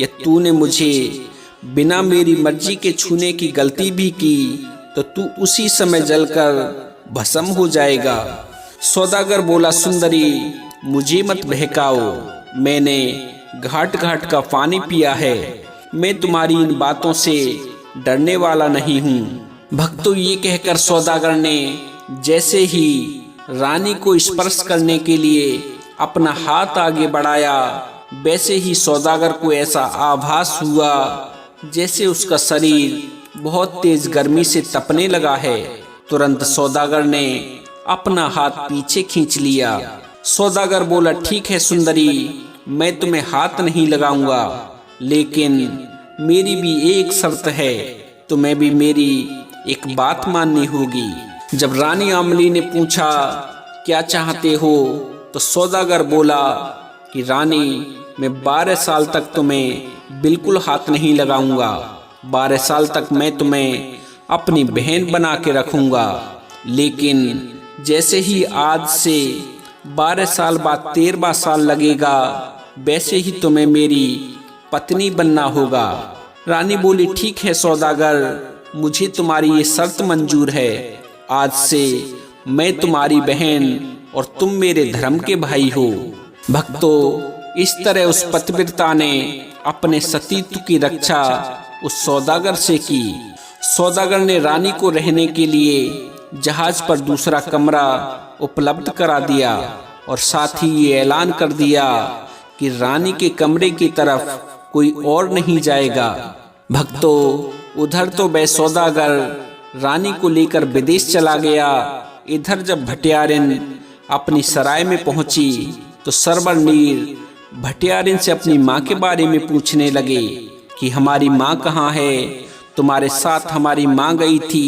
या तूने मुझे बिना मेरी मर्जी के छूने की गलती भी की तो तू उसी समय जलकर भस्म हो जाएगा। सौदागर बोला, सुंदरी, मुझे मत बहकाओ, मैंने घाट घाट का पानी पिया है। मैं तुम्हारी इन बातों से डरने वाला नहीं हूँ। भक्तों, ये कहकर सौदागर ने जैसे ही रानी को स्पर्श करने के लिए अपना हाथ आगे बढ़ाया, वैसे ही सौदागर को ऐसा आभास हुआ जैसे उसका शरीर बहुत तेज गर्मी से तपने लगा है। तुरंत सौदागर ने अपना हाथ पीछे खींच लिया। सौदागर बोला, ठीक है सुंदरी, मैं तुम्हें हाथ नहीं लगाऊंगा, लेकिन मेरी भी एक शर्त है, तुम्हें भी मेरी एक बात माननी होगी। जब रानी आमली ने पूछा, क्या चाहते हो, तो सौदागर बोला कि रानी, मैं 12 साल तक तुम्हें बिल्कुल हाथ नहीं लगाऊंगा। 12 साल तक मैं तुम्हें अपनी बहन बना के रखूंगा, लेकिन जैसे ही आज से 12 साल बाद 13वां साल लगेगा, वैसे ही तुम्हें मेरी पत्नी बनना होगा। रानी बोली, ठीक है सौदागर, मुझे तुम्हारी ये शर्त मंजूर है। आज से मैं तुम्हारी बहन और तुम मेरे धर्म के भाई हो। भक्तों, इस तरह उस पतिव्रता ने अपने सतीत्व की रक्षा उस सौदागर से की। सौदागर ने रानी को रहने के लिए जहाज पर दूसरा कमरा उपलब्ध करा दिया और साथ ही ये ऐलान कर दिया कि रानी के कमरे की तरफ कोई और नहीं जाएगा। भक्तों, उधर तो वह सौदागर रानी को लेकर विदेश चला गया। इधर जब भटियारिन अपनी सराय में पहुंची तो सरबरनीर भटियारिन से अपनी माँ के बारे में पूछने लगे कि हमारी माँ कहाँ है, तुम्हारे साथ हमारी माँ गई थी,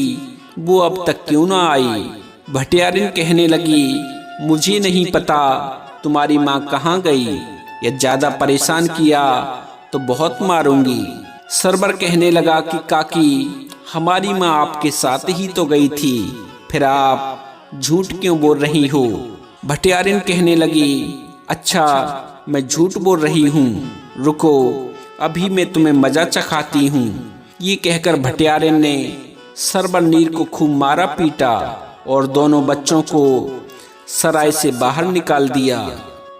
वो अब तक क्यों ना आई। भटियारिन कहने लगी, मुझे नहीं पता तुम्हारी माँ कहाँ गई, या ज्यादा परेशान किया तो बहुत मारूंगी। सरबर कहने लगा कि काकी, हमारी माँ आपके साथ ही तो गई थी, फिर आप झूठ क्यों बोल रही हो। भटियारिन कहने लगी, अच्छा मैं झूठ बोल रही हूँ, रुको अभी मैं तुम्हें मजा चखाती हूँ। ये कहकर भटियारिन ने सरबरनीर को खूब मारा पीटा और दोनों बच्चों को सराय से बाहर निकाल दिया।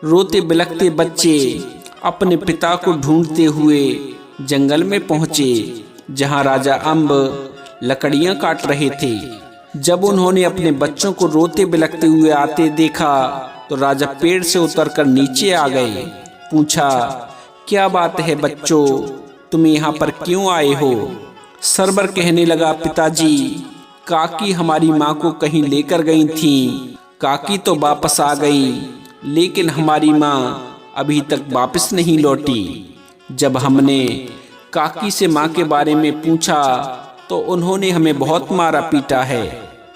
रोते बिलखते बच्चे अपने पिता को ढूंढते हुए जंगल में पहुंचे, जहां राजा अम्ब लकड़ियां काट रहे थे। जब उन्होंने अपने बच्चों को रोते बिलखते हुए आते देखा तो राजा पेड़ से उतरकर नीचे आ गए। पूछा, क्या बात है बच्चों, तुम यहाँ पर क्यों आए हो? सरबर कहने लगा, पिताजी, काकी हमारी माँ को कहीं लेकर गई थी। काकी तो वापस आ गई, लेकिन हमारी माँ अभी तक वापस नहीं लौटी। जब हमने काकी से माँ के बारे में पूछा तो उन्होंने हमें बहुत मारा पीटा है।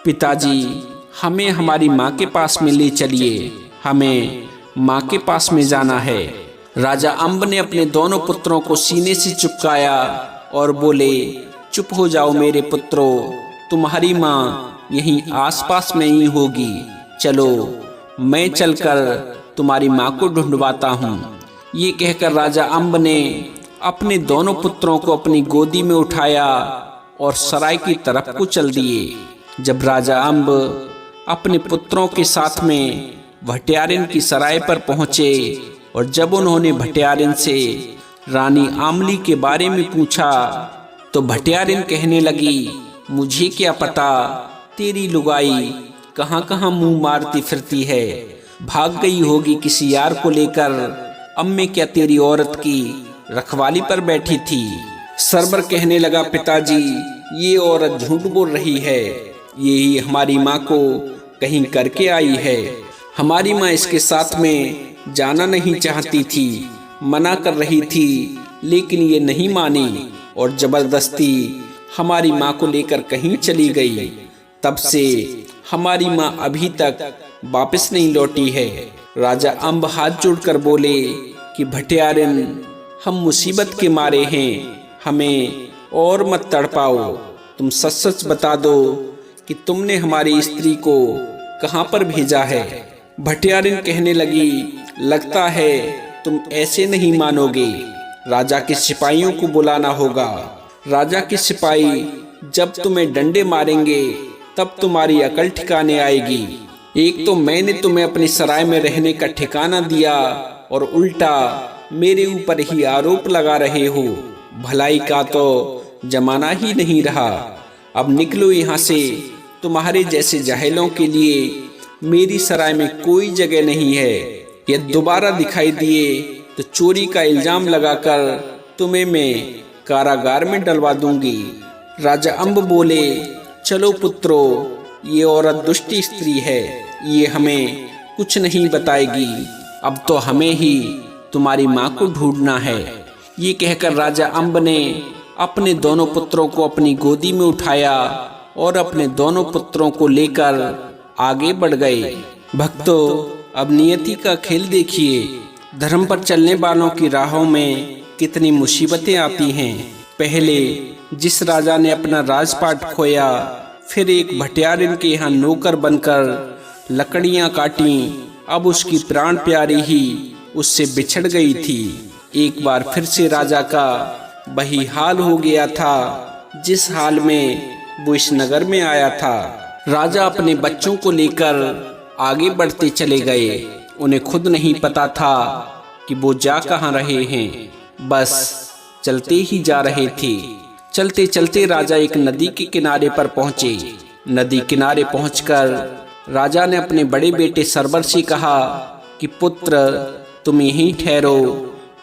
पिताजी, हमें हमारी माँ के पास में ले चलिए, हमें माँ के पास में जाना है। राजा अम्ब ने अपने दोनों पुत्रों को सीने से चिपकाया और बोले, चुप हो जाओ मेरे पुत्रों, तुम्हारी माँ यहीं आसपास में ही होगी। चलो, मैं चलकर तुम्हारी माँ को ढूंढवाता हूँ। ये कहकर राजा अम्ब ने अपने दोनों पुत्रों को अपनी गोदी में उठाया और सराय की तरफ को चल दिए। जब राजा अम्ब अपने पुत्रों के साथ में भटियारिन की सराय पर पहुँचे और जब उन्होंने भटियारिन से रानी आमली के बारे में पूछा तो भटियारिन कहने लगी, मुझे क्या पता तेरी लुगाई कहाँ कहाँ मुंह मारती फिरती है, भाग गई होगी किसी यार को लेकर। अब मैं क्या तेरी औरत की रखवाली पर बैठी थी? सरबर कहने लगा, पिताजी, ये औरत झूठ बोल रही है, यही हमारी माँ को कहीं करके आई है। हमारी माँ इसके साथ में जाना नहीं चाहती थी, मना कर रही थी, लेकिन ये नहीं मानी और जबरदस्ती हमारी माँ को लेकर कहीं चली गई। तब से हमारी माँ अभी तक वापस नहीं लौटी है। राजा अम्ब हाथ जोड़कर बोले कि भटियारिन, हम मुसीबत के मारे हैं, हमें और मत तड़पाओ। तुम सच सच बता दो कि तुमने हमारी स्त्री को कहाँ पर भेजा है। भटियारिन कहने लगी, लगता है तुम ऐसे नहीं मानोगे, राजा के सिपाहियों को बुलाना होगा। राजा के सिपाही जब तुम्हें डंडे मारेंगे तब तुम्हारी अकल ठिकाने आएगी। एक तो मैंने तुम्हें अपनी सराय में रहने का ठिकाना दिया और उल्टा मेरे ऊपर ही आरोप लगा रहे हो। भलाई का तो जमाना ही नहीं रहा। अब निकलो यहाँ से, तुम्हारे जैसे जाहिलों के लिए मेरी सराय में कोई जगह नहीं है। यदि दोबारा दिखाई दिए तो चोरी का इल्जाम लगाकर तुम्हें मैं कारागार में डलवा दूंगी। राजा अम्ब बोले, चलो पुत्रों, ये औरत दुष्ट स्त्री है, ये हमें कुछ नहीं बताएगी। अब तो हमें ही तुम्हारी माँ को ढूंढना है। ये कहकर राजा अम्ब ने अपने दोनों पुत्रों को अपनी गोदी में उठाया और अपने दोनों पुत्रों को लेकर आगे बढ़ गए। भक्तों, अब नियति का खेल देखिए। धर्म पर चलने वालों की राहों में कितनी मुसीबतें आती हैं। पहले जिस राजा ने अपना राजपाट खोया, फिर एक भटियारिन के यहाँ नौकर बनकर लकड़ियाँ काटी, अब उसकी प्राण प्यारी ही उससे बिछड़ गई थी। एक बार फिर से राजा का वही हाल हो गया था जिस हाल में वो इस नगर में आया था। राजा अपने बच्चों को लेकर आगे बढ़ते चले गए। उन्हें खुद नहीं पता था कि वो जा कहाँ रहे हैं, बस चलते ही जा रहे थे। चलते चलते राजा एक नदी के किनारे पर पहुंचे। नदी किनारे पहुंचकर राजा ने अपने बड़े बेटे सरबर से कहा कि पुत्र, तुम यहीं ठहरो,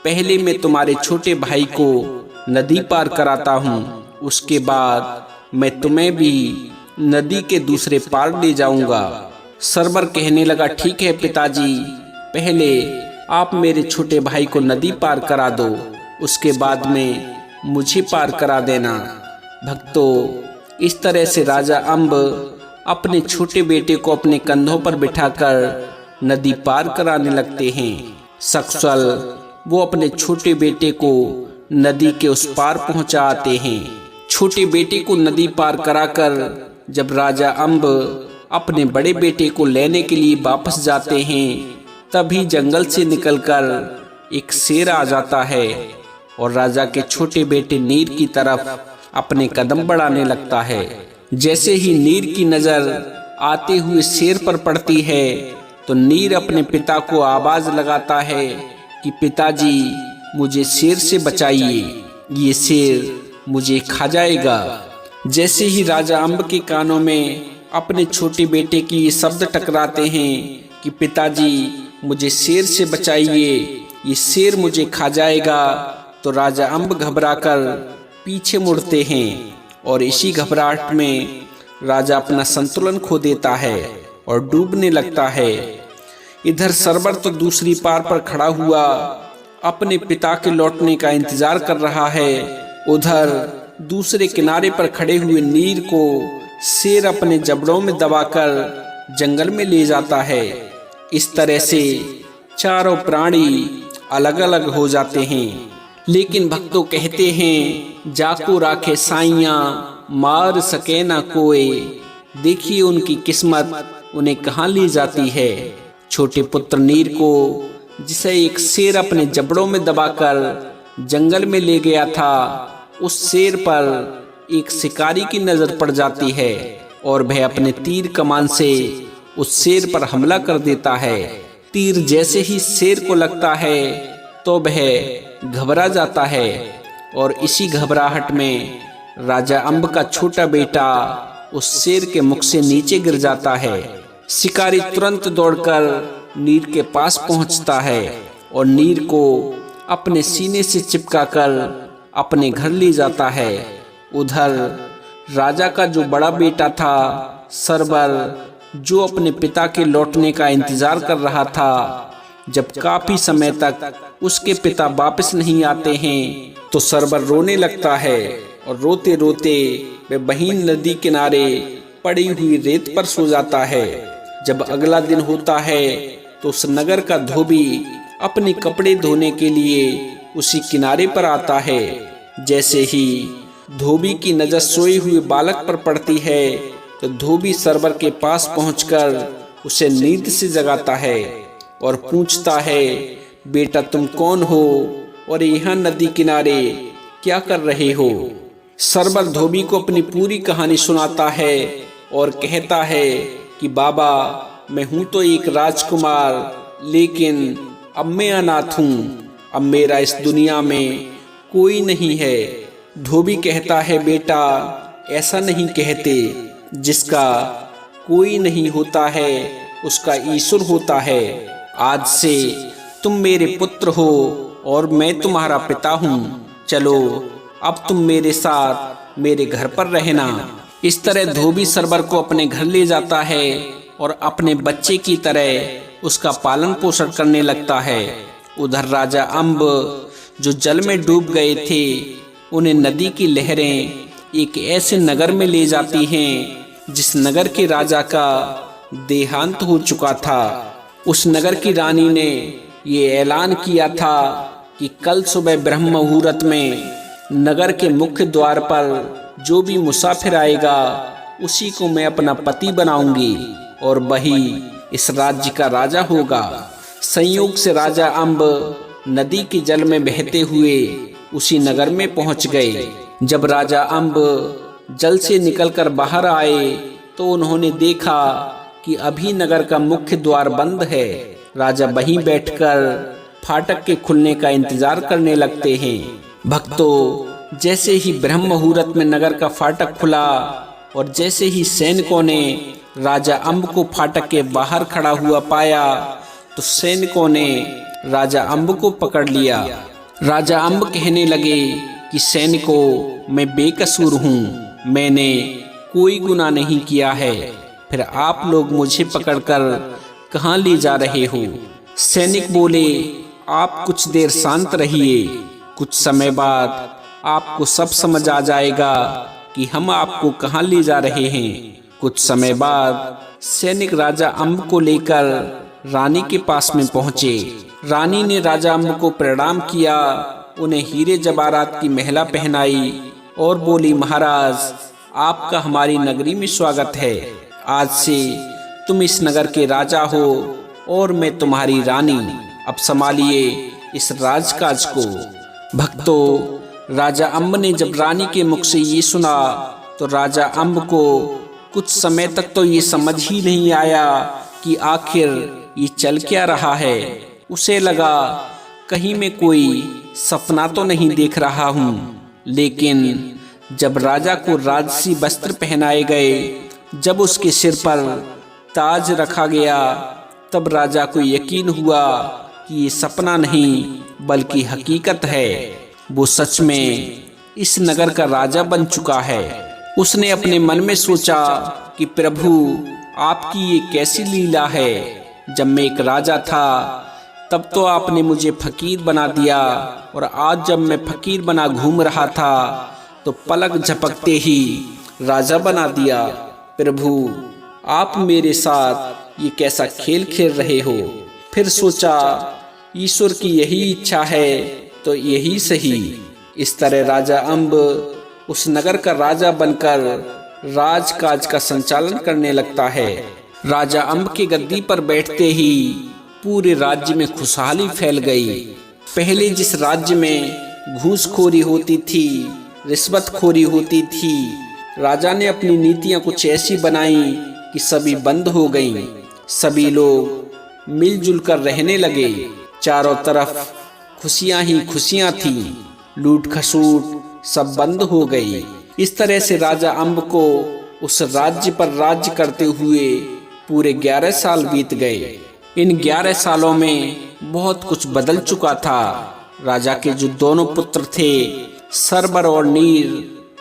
पहले मैं तुम्हारे छोटे भाई को नदी पार कराता हूँ, उसके बाद मैं तुम्हें भी नदी के दूसरे पार ले जाऊंगा। सरबर कहने लगा, ठीक है पिताजी, पहले आप मेरे छोटे भाई को नदी पार करा दो, उसके बाद में मुझे पार करा देना। भक्तों, इस तरह से राजा अम्ब अपने छोटे बेटे को अपने कंधों पर बिठाकर नदी पार कराने लगते हैं। सक्सल वो अपने छोटे बेटे को नदी के उस पार पहुंचाते हैं। छोटे बेटे को नदी पार कराकर जब राजा अम्ब अपने बड़े बेटे को लेने के लिए वापस जाते हैं, तभी जंगल से निकलकर एक शेर आ जाता है और राजा के छोटे बेटे नीर की तरफ अपने कदम बढ़ाने लगता है। जैसे ही नीर की नजर आते हुए शेर पर पड़ती है, तो नीर अपने पिता को आवाज लगाता है कि पिताजी मुझे शेर से बचाइए, ये शेर मुझे खा जाएगा। जैसे ही राजा अम्ब के कानों में अपने छोटे बेटे के ये शब्द टकराते हैं कि पिताजी मुझे शेर से बचाइए, ये शेर मुझे खा जाएगा, तो राजा अम्ब घबराकर पीछे मुड़ते हैं और इसी घबराहट में राजा अपना संतुलन खो देता है और डूबने लगता है। इधर सरवर तो दूसरी पार पर खड़ा हुआ अपने पिता के लौटने का इंतजार कर रहा है। उधर दूसरे किनारे पर खड़े हुए नीर को शेर अपने जबड़ों में दबाकर जंगल में ले जाता है। इस तरह से चारों प्राणी अलग अलग हो जाते हैं। लेकिन भक्तों कहते हैं, जाको राखे साइयां मार सके ना कोई, देखिए उनकी किस्मत उन्हें कहाँ ले जाती है। छोटे पुत्र नीर को, जिसे एक शेर अपने जबड़ों में दबाकर जंगल में ले गया था, उस शेर पर एक शिकारी की नजर पड़ जाती है और वह अपने तीर कमान से उस शेर पर हमला कर देता है। तीर जैसे ही शेर को लगता है तो वह घबरा जाता है और इसी घबराहट में राजा अम्ब का छोटा बेटा उस शेर के मुख से नीचे गिर जाता है। शिकारी तुरंत दौड़कर नीर के पास पहुंचता है और नीर को अपने सीने से चिपकाकर अपने घर ले जाता है। उधर राजा का जो बड़ा बेटा था सरवर, जो अपने पिता के लौटने का इंतजार कर रहा था, जब काफी समय तक उसके पिता वापस नहीं आते हैं तो सरवर रोने लगता है और रोते रोते वह बहीन नदी किनारे पड़ी हुई रेत पर सो जाता है। जब अगला दिन होता है तो उस नगर का धोबी अपने कपड़े धोने के लिए उसी किनारे पर आता है। जैसे ही धोबी की नजर सोए हुए बालक पर पड़ती है तो धोबी सरवर के पास पहुंचकर उसे नींद से जगाता है और पूछता है, बेटा तुम कौन हो और यहाँ नदी किनारे क्या कर रहे हो। सरवर धोबी को अपनी पूरी कहानी सुनाता है और कहता है कि बाबा, मैं हूँ तो एक राजकुमार, लेकिन अब मैं अनाथ हूँ, अब मेरा इस दुनिया में कोई नहीं है। धोबी कहता है, बेटा ऐसा नहीं कहते, जिसका कोई नहीं होता है उसका ईश्वर होता है। आज से तुम मेरे पुत्र हो और मैं तुम्हारा पिता हूँ। चलो अब तुम मेरे साथ मेरे घर पर रहना। इस तरह धोबी सरवर को अपने घर ले जाता है और अपने बच्चे की तरह उसका पालन पोषण करने लगता है। उधर राजा अम्ब, जो जल में डूब गए थे, उन्हें नदी की लहरें एक ऐसे नगर में ले जाती हैं जिस नगर के राजा का देहांत हो चुका था। उस नगर की रानी ने ये ऐलान किया था कि कल सुबह ब्रह्म मुहूर्त में नगर के मुख्य द्वार पर जो भी मुसाफिर आएगा उसी को मैं अपना पति बनाऊंगी और वही इस राज्य का राजा होगा। संयोग से राजा अम्ब नदी के जल में बहते हुए उसी नगर में पहुंच गए। जब राजा अम्ब जल से निकलकर बाहर आए तो उन्होंने देखा कि अभी नगर का मुख्य द्वार बंद है। राजा वहीं बैठकर फाटक के खुलने का इंतजार करने लगते हैं। भक्तों, जैसे ही ब्रह्म मुहूर्त में नगर का फाटक खुला और जैसे ही सैनिकों ने राजा अम्ब को फाटक के बाहर खड़ा हुआ पाया तो सैनिकों ने राजा अम्ब को पकड़ लिया। राजा अम्ब कहने लगे कि सैनिकों, मैं बेकसूर हूँ, मैंने कोई गुनाह नहीं किया है, फिर आप लोग मुझे पकड़कर कहाँ ले जा रहे हो। सैनिक बोले, आप कुछ देर शांत रहिए, कुछ समय बाद आपको सब समझ आ जाएगा कि हम आपको कहाँ ले जा रहे हैं। कुछ समय बाद सैनिक राजा अम्ब को लेकर रानी के पास में पहुंचे। रानी ने राजा अम्ब को प्रणाम किया, उन्हें हीरे जवाहरात की महिला पहनाई और बोली, महाराज आपका हमारी नगरी में स्वागत है। आज से तुम इस नगर के राजा हो और मैं तुम्हारी रानी। अब संभालिए इस राजकाज को। भक्तों, राजा अम्ब ने जब रानी के मुख से ये सुना तो राजा अम्ब को कुछ समय तक तो ये समझ ही नहीं आया कि आखिर ये चल क्या रहा है। उसे लगा कहीं मैं कोई सपना तो नहीं देख रहा हूँ। लेकिन जब राजा को राजसी वस्त्र पहनाए गए, जब उसके सिर पर ताज रखा गया, तब राजा को यकीन हुआ कि ये सपना नहीं बल्कि हकीकत है। वो सच में इस नगर का राजा बन चुका है। उसने अपने मन में सोचा कि प्रभु, आपकी ये कैसी लीला है। जब मैं एक राजा था तब तो आपने मुझे फकीर बना दिया, और आज जब मैं फकीर बना घूम रहा था तो पलक झपकते ही राजा बना दिया। प्रभु, आप मेरे साथ ये कैसा खेल खेल रहे हो। फिर सोचा ईश्वर की यही इच्छा है तो यही सही। इस तरह राजा अम्ब उस नगर का राजा बनकर राजकाज का संचालन करने लगता है। राजा अम्ब की गद्दी पर बैठते ही पूरे राज्य में खुशहाली फैल गई। पहले जिस राज्य में घूसखोरी होती थी, रिश्वतखोरी होती थी, राजा ने अपनी नीतियां कुछ ऐसी बनाई कि सभी बंद हो गईं। सभी लोग मिलजुल कर रहने लगे। चारों तरफ खुशियां ही खुशियां थीं। लूट खसूट सब बंद हो गई। इस तरह से राजा अम्ब को उस राज्य पर राज्य करते हुए पूरे 11 साल बीत गए। इन 11 सालों में बहुत कुछ बदल चुका था। राजा के जो दोनों पुत्र थे, सरबर और नीर,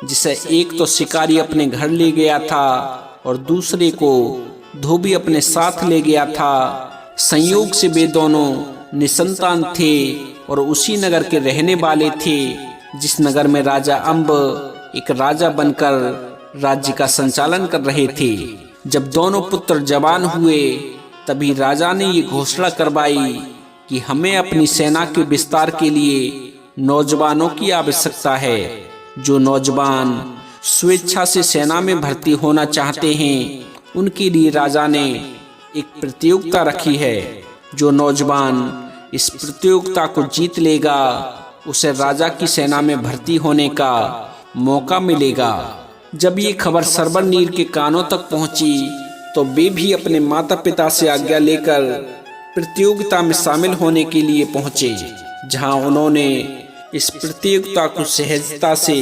जिसे एक तो शिकारी अपने घर ले गया था और दूसरे को धोबी अपने साथ ले गया था, संयोग से वे दोनों निसंतान थे और उसी नगर के रहने वाले थे जिस नगर में राजा अम्ब एक राजा बनकर राज्य का संचालन कर रहे थे। जब दोनों पुत्र जवान हुए तभी राजा ने ये घोषणा करवाई कि हमें अपनी सेना के विस्तार के लिए नौजवानों की आवश्यकता है। जो नौजवान स्वेच्छा से सेना में भर्ती होना चाहते हैं उनके लिए राजा ने एक प्रतियोगिता रखी है। जो नौजवान इस प्रतियोगिता को जीत लेगा उसे राजा की सेना में भर्ती होने का मौका मिलेगा। जब ये खबर सरबर नीर के कानों तक पहुंची तो वे भी अपने माता पिता से आज्ञा लेकर प्रतियोगिता में शामिल होने के लिए पहुंचे, जहां उन्होंने इस प्रतियोगिता को सहजता से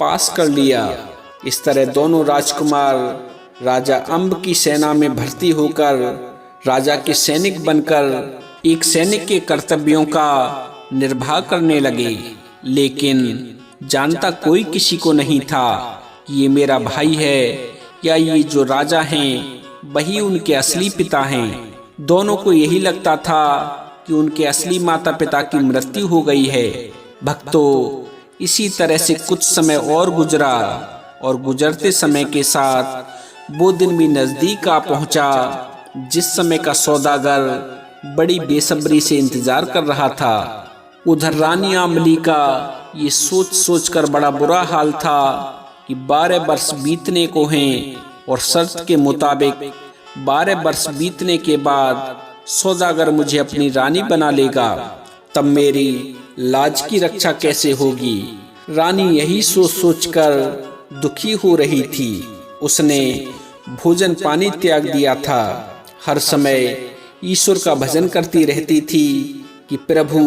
पास कर लिया। इस तरह दोनों राजकुमार राजा अम्ब की सेना में भर्ती होकर राजा के सैनिक बनकर एक सैनिक के कर्तव्यों का निर्वाह करने लगे। लेकिन जानता कोई किसी को नहीं था कि ये मेरा भाई है या ये जो राजा हैं वही उनके असली पिता हैं। दोनों को यही लगता था कि उनके असली माता पिता की मृत्यु हो गई है। भक्तों, इसी तरह से कुछ समय और गुजरा और गुजरते समय के साथ वो दिन भी नजदीक आ पहुंचा जिस समय का सौदागर बड़ी बेसब्री से इंतजार कर रहा था। उधर रानी आमली का ये सोच सोच कर बड़ा बुरा हाल था कि 12 वर्ष बीतने को हैं और शर्त के मुताबिक 12 वर्ष बीतने के बाद सौदागर मुझे अपनी रानी बना लेगा, तब मेरी लाज की रक्षा कैसे होगी। रानी यही सोच सोचकर दुखी हो रही थी। उसने भोजन पानी त्याग दिया था। हर समय ईश्वर का भजन करती रहती थी कि प्रभु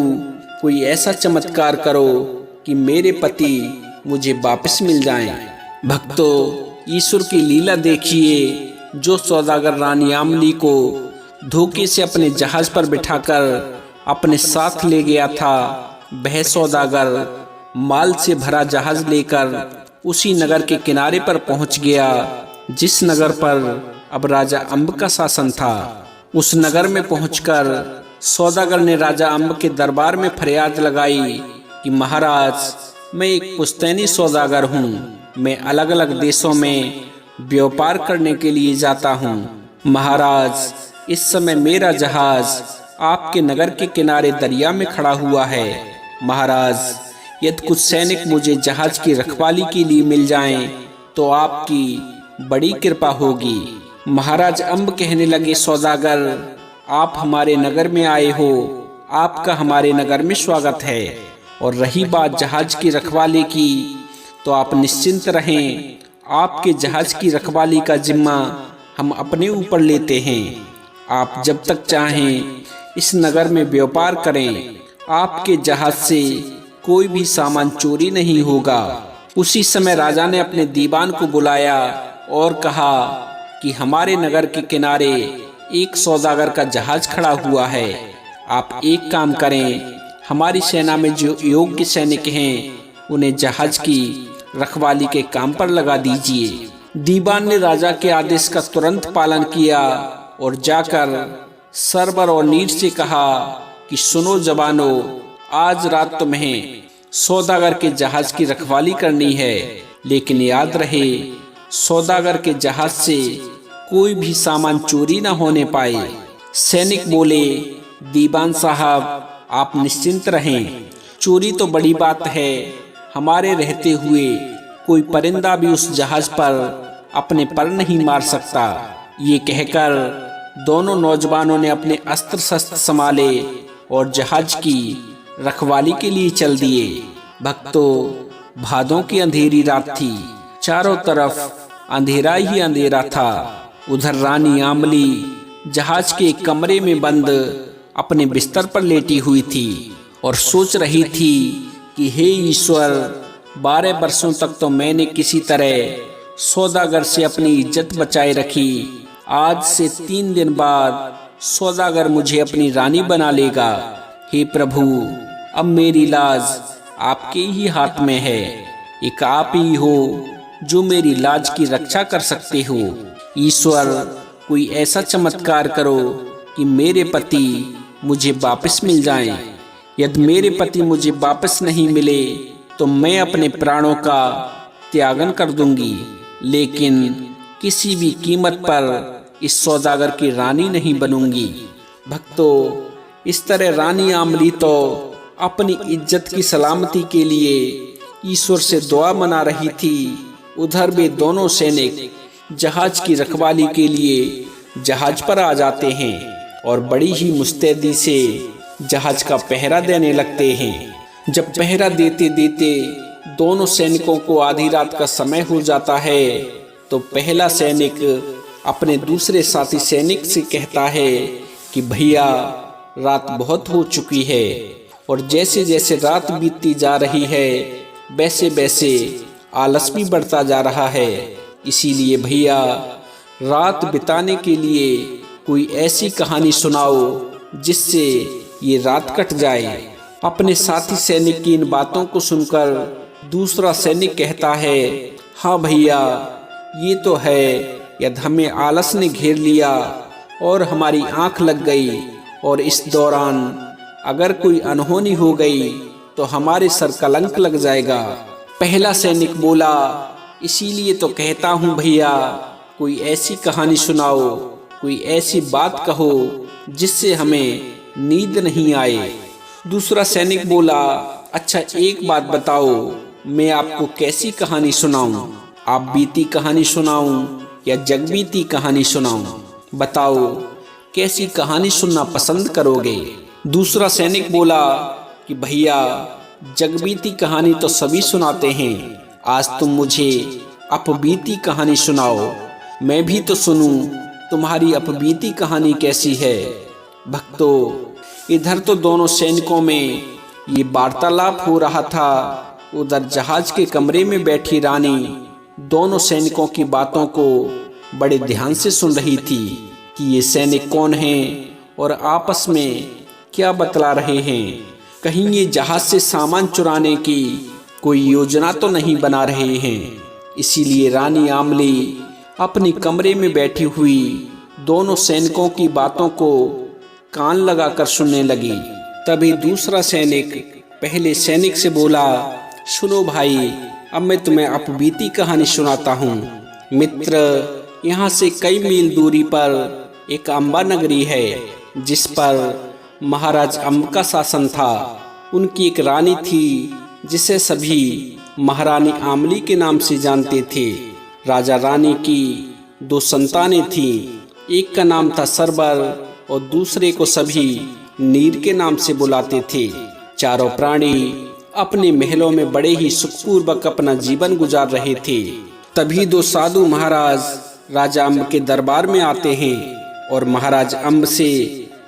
कोई ऐसा चमत्कार करो कि मेरे पति मुझे वापस मिल जाएं। भक्तों, ईश्वर की लीला देखिए। जो सौदागर रानी आमली को धोखे से अपने जहाज पर बिठाकर अपने साथ ले गया था, वह सौदागर माल से भरा जहाज लेकर उसी नगर के किनारे पर पहुंच गया जिस नगर पर अब राजा अम्ब का शासन था। उस नगर में पहुंचकर सौदागर ने राजा अम्ब के दरबार में फरियाद लगाई कि महाराज, मैं एक पुश्तैनी सौदागर हूँ। मैं अलग अलग देशों में व्यापार करने के लिए जाता हूँ। महाराज, इस समय मेरा जहाज आपके नगर के किनारे दरिया में खड़ा हुआ है। महाराज, यदि कुछ सैनिक मुझे जहाज की रखवाली के लिए मिल जाएं, तो आपकी बड़ी कृपा होगी। महाराज अम्ब कहने लगे, सौदागर, आप हमारे नगर में आए हो, आपका हमारे नगर में स्वागत है। और रही बात जहाज की रखवाली की, तो आप निश्चिंत रहें, आपके जहाज की रखवाली का जिम्मा हम अपने ऊपर लेते हैं। आप जब तक चाहें इस नगर में व्यापार करें, आपके जहाज से कोई भी सामान चोरी नहीं होगा। उसी समय राजा ने अपने दीवान को बुलाया और कहा कि हमारे नगर के किनारे एक सौदागर का जहाज खड़ा हुआ है। आप एक काम करें, हमारी सेना में जो योग्य सैनिक हैं उन्हें जहाज की रखवाली के काम पर लगा दीजिए। दीवान ने राजा के आदेश का तुरंत पालन किया और जाकर सरबर और नीर से कहा कि सुनो जवानों, आज रात तुम्हें सौदागर के जहाज की रखवाली करनी है, लेकिन याद रहे सौदागर के जहाज से कोई भी सामान चोरी न होने पाए। सैनिक बोले, दीवान साहब आप निश्चिंत रहें, चोरी तो बड़ी बात है, हमारे रहते हुए कोई परिंदा भी उस जहाज पर अपने पर नहीं मार सकता। ये कहकर दोनों नौजवानों ने अपने अस्त्र शस्त्र संभाले और जहाज की रखवाली के लिए चल दिए। भक्तों, भादों की अंधेरी रात थी, चारों तरफ अंधेरा ही अंधेरा था। उधर रानी आमली जहाज के कमरे में बंद अपने बिस्तर पर लेटी हुई थी और सोच रही थी कि हे ईश्वर, 12 वर्षों तक तो मैंने किसी तरह सौदागर से अपनी इज्जत बचाए रखी। आज से 3 दिन बाद सौदागर मुझे अपनी रानी बना लेगा। हे प्रभु, अब मेरी लाज आपके ही हाथ में है। एक आप ही हो जो मेरी लाज की रक्षा कर सकते हो। ईश्वर, कोई ऐसा चमत्कार करो कि मेरे पति मुझे वापस मिल जाएं। यदि मेरे पति मुझे वापस नहीं मिले तो मैं अपने प्राणों का त्यागन कर दूंगी, लेकिन किसी भी कीमत पर इस सौदागर की रानी नहीं बनूंगी। भक्तों, इस तरह रानी आमली तो अपनी इज्जत की सलामती के लिए ईश्वर से दुआ मना रही थी। उधर वे दोनों सैनिक जहाज की रखवाली के लिए जहाज पर आ जाते हैं और बड़ी ही मुस्तैदी से जहाज का पहरा देने लगते हैं। जब पहरा देते देते दोनों सैनिकों को आधी रात का समय हो जाता है तो पहला सैनिक अपने दूसरे साथी सैनिक से कहता है कि भैया, रात बहुत हो चुकी है और जैसे जैसे रात बीतती जा रही है वैसे वैसे आलस भी बढ़ता जा रहा है। इसीलिए भैया, रात बिताने के लिए कोई ऐसी कहानी सुनाओ जिससे ये रात कट जाए। अपने साथी सैनिक की इन बातों को सुनकर दूसरा सैनिक कहता है, हाँ भैया, ये तो है, यदि हमें आलस ने घेर लिया और हमारी आंख लग गई और इस दौरान अगर कोई अनहोनी हो गई तो हमारे सर कलंक लग जाएगा। पहला सैनिक बोला, इसीलिए तो कहता हूँ भैया, कोई ऐसी कहानी सुनाओ, कोई ऐसी बात कहो जिससे हमें नींद नहीं आए। दूसरा सैनिक बोला, अच्छा एक बात बताओ, मैं आपको कैसी कहानी सुनाऊं? आप बीती कहानी सुनाऊं या जगबीती कहानी सुनाऊं? बताओ, कैसी कहानी सुनना पसंद करोगे? दूसरा सैनिक बोला कि भैया, जगबीती कहानी तो सभी सुनाते हैं, आज तुम मुझे अपबीती कहानी सुनाओ, मैं भी तो सुनूं तुम्हारी अपबीती कहानी कैसी है। भक्तों, इधर तो दोनों सैनिकों में ये वार्तालाप हो रहा था। उधर जहाज के कमरे में बैठी रानी दोनों सैनिकों की बातों को बड़े ध्यान से सुन रही थी कि ये सैनिक कौन हैं और आपस में क्या बतला रहे हैं। कहीं ये जहाज से सामान चुराने की कोई योजना तो नहीं बना रहे हैं। इसीलिए रानी आमली अपनी कमरे में बैठी हुई दोनों सैनिकों की बातों को कान लगाकर सुनने लगी। तभी दूसरा सैनिक पहले सैनिक से बोला, सुनो भाई, अब मैं तुम्हें अपबीती कहानी सुनाता हूँ। मित्र, यहाँ से कई मील दूरी पर एक अम्बा नगरी है जिस पर महाराज अम्ब का शासन था। उनकी एक रानी थी जिसे सभी महारानी आमली के नाम से जानते थे। राजा रानी की 2 संतानें थीं, एक का नाम था सरबर और दूसरे को सभी नीर के नाम से बुलाते थे। चारों प्राणी अपने महलों में बड़े ही सुखपूर्वक अपना जीवन गुजार रहे थे। तभी 2 साधु महाराज राजा अम्ब के दरबार में आते हैं। और महाराज अम्ब से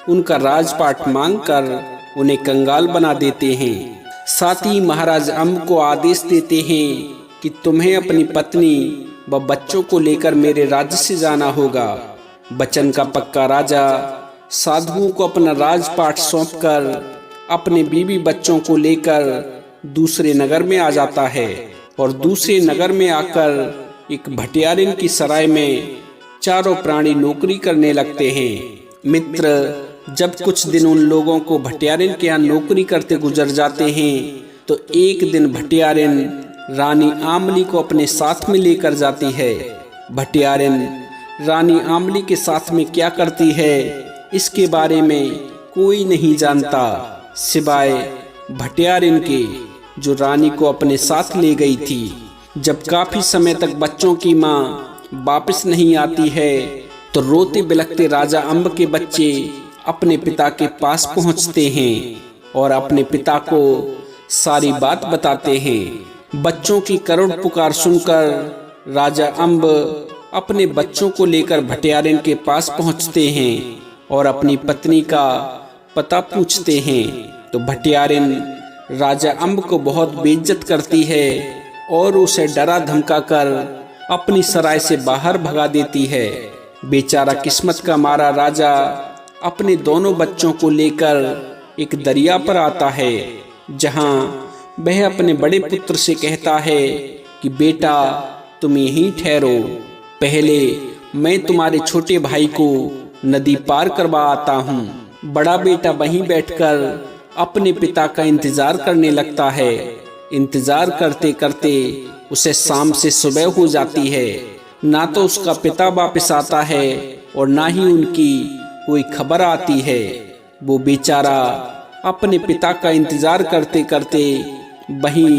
उनका राजपाट मांगकर उन्हें कंगाल बना देते हैं। साथ ही महाराज अम्ब को आदेश देते हैं कि तुम्हें अपनी पत्नी व बच्चों को लेकर मेरे राज्य से जाना होगा। बचन का पक्का राजा साधुओं को अपना राजपाट सौंपकर अपने बीवी बच्चों को लेकर दूसरे नगर में आ जाता है और दूसरे नगर में आकर एक भटियारिन की सराय में चारों प्राणी नौकरी करने लगते हैं। मित्र, जब कुछ दिन उन लोगों को भटियारिन के यहाँ नौकरी करते गुजर जाते हैं तो एक दिन भटियारिन रानी आमली को अपने साथ में लेकर जाती है। भटियारिन रानी आमली के साथ में क्या करती है इसके बारे में कोई नहीं जानता सिवाय भटियारिन के, जो रानी को अपने साथ ले गई थी। जब काफी समय तक बच्चों की माँ वापस नहीं आती है तो रोते बिलखते राजा अम्ब के बच्चे अपने पिता के पास पहुँचते हैं और अपने पिता को सारी बात बताते हैं। बच्चों की करुण पुकार सुनकर राजा अम्ब अपने बच्चों को लेकर भटियारिन के पास पहुंचते हैं और अपनी पत्नी का पता पूछते हैं तो भटियारिन राजा अम्ब को बहुत बेइज्जत करती है और उसे डरा धमका कर अपनी सराय से बाहर भगा देती है। बेचारा किस्मत का मारा राजा अपने दोनों बच्चों को लेकर एक दरिया पर आता है, जहां वह अपने बड़े पुत्र से कहता है कि बेटा तुम यहीं ठहरो, पहले मैं तुम्हारे छोटे भाई को नदी पार करवा आता हूँ। बड़ा बेटा वहीं बैठकर अपने पिता का इंतजार करने लगता है। इंतजार करते करते उसे शाम से सुबह हो जाती है। ना तो उसका पिता वापस आता है और ना ही उनकी कोई खबर आती है। वो बेचारा अपने पिता का इंतजार करते करते वहीं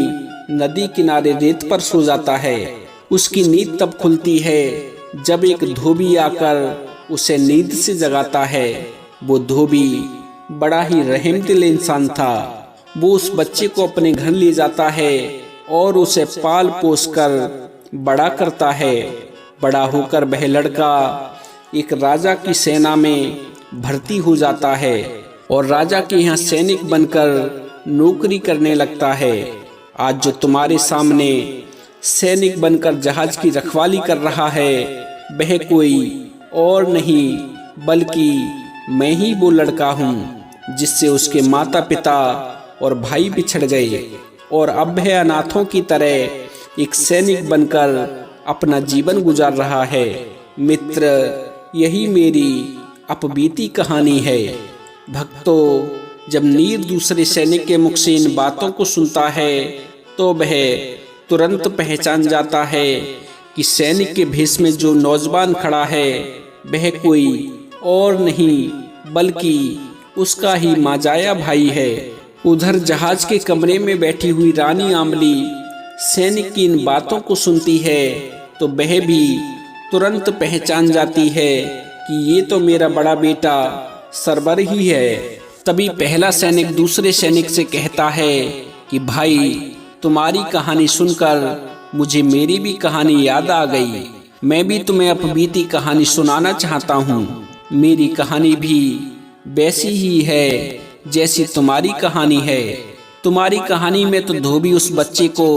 नदी किनारे रेत पर सो जाता है। उसकी नींद तब खुलती है जब एक धोबी आकर उसे नींद से जगाता है। वो धोबी बड़ा ही रहमदिल इंसान था। वो उस बच्चे को अपने घर ले जाता है और उसे पाल पोस कर बड़ा करता है। बड़ा होकर वह लड़का एक राजा की सेना में भर्ती हो जाता है और राजा के यहाँ सैनिक बनकर नौकरी करने लगता है। आज जो तुम्हारे सामने सैनिक बनकर जहाज की रखवाली कर रहा है वह कोई और नहीं बल्कि मैं ही वो लड़का हूँ जिससे उसके माता पिता और भाई बिछड़ गए और अब वह अनाथों की तरह एक सैनिक बनकर अपना जीवन गुजार रहा है। मित्र, यही मेरी अपबीती कहानी है। भक्तों, जब नीर दूसरे सैनिक के मुख से इन बातों को सुनता है तो वह तुरंत पहचान जाता है कि सैनिक के भेष में जो नौजवान खड़ा है वह कोई और नहीं बल्कि उसका ही माजाया भाई है। उधर जहाज के कमरे में बैठी हुई रानी आमली सैनिक की इन बातों को सुनती है तो वह भी तुरंत पहचान जाती है कि ये तो मेरा बड़ा बेटा सरवर ही है। तभी पहला सैनिक दूसरे सैनिक से कहता है कि भाई, तुम्हारी कहानी सुनकर मुझे मेरी भी कहानी याद आ गई। मैं भी तुम्हें अपबीती कहानी सुनाना चाहता हूँ। मेरी कहानी भी वैसी ही है जैसी तुम्हारी कहानी है। तुम्हारी कहानी में तो धोबी उस बच्चे को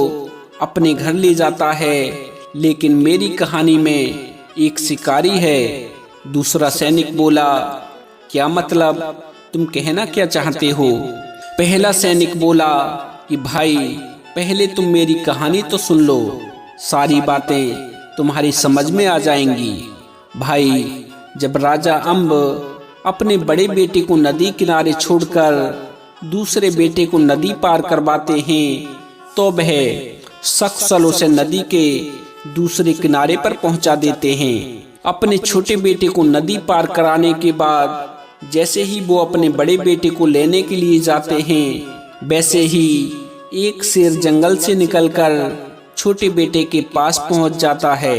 अपने घर ले जाता है, लेकिन मेरी कहानी में एक शिकारी है। दूसरा सैनिक बोला, क्या मतलब, तुम कहना क्या चाहते हो? पहला सैनिक बोला कि भाई, पहले तुम मेरी कहानी तो सुन लो, सारी बातें तुम्हारी समझ में आ जाएंगी। भाई, जब राजा अम्ब अपने बड़े बेटे को नदी किनारे छोड़कर दूसरे बेटे को नदी पार करवाते हैं तो वह सख्त से नदी के दूसरे किनारे पर पहुंचा देते हैं। अपने छोटे बेटे को नदी पार कराने के बाद जैसे ही वो अपने बड़े बेटे को लेने के लिए जाते हैं, वैसे ही एक शेर जंगल से निकलकर छोटे बेटे के पास पहुंच जाता है।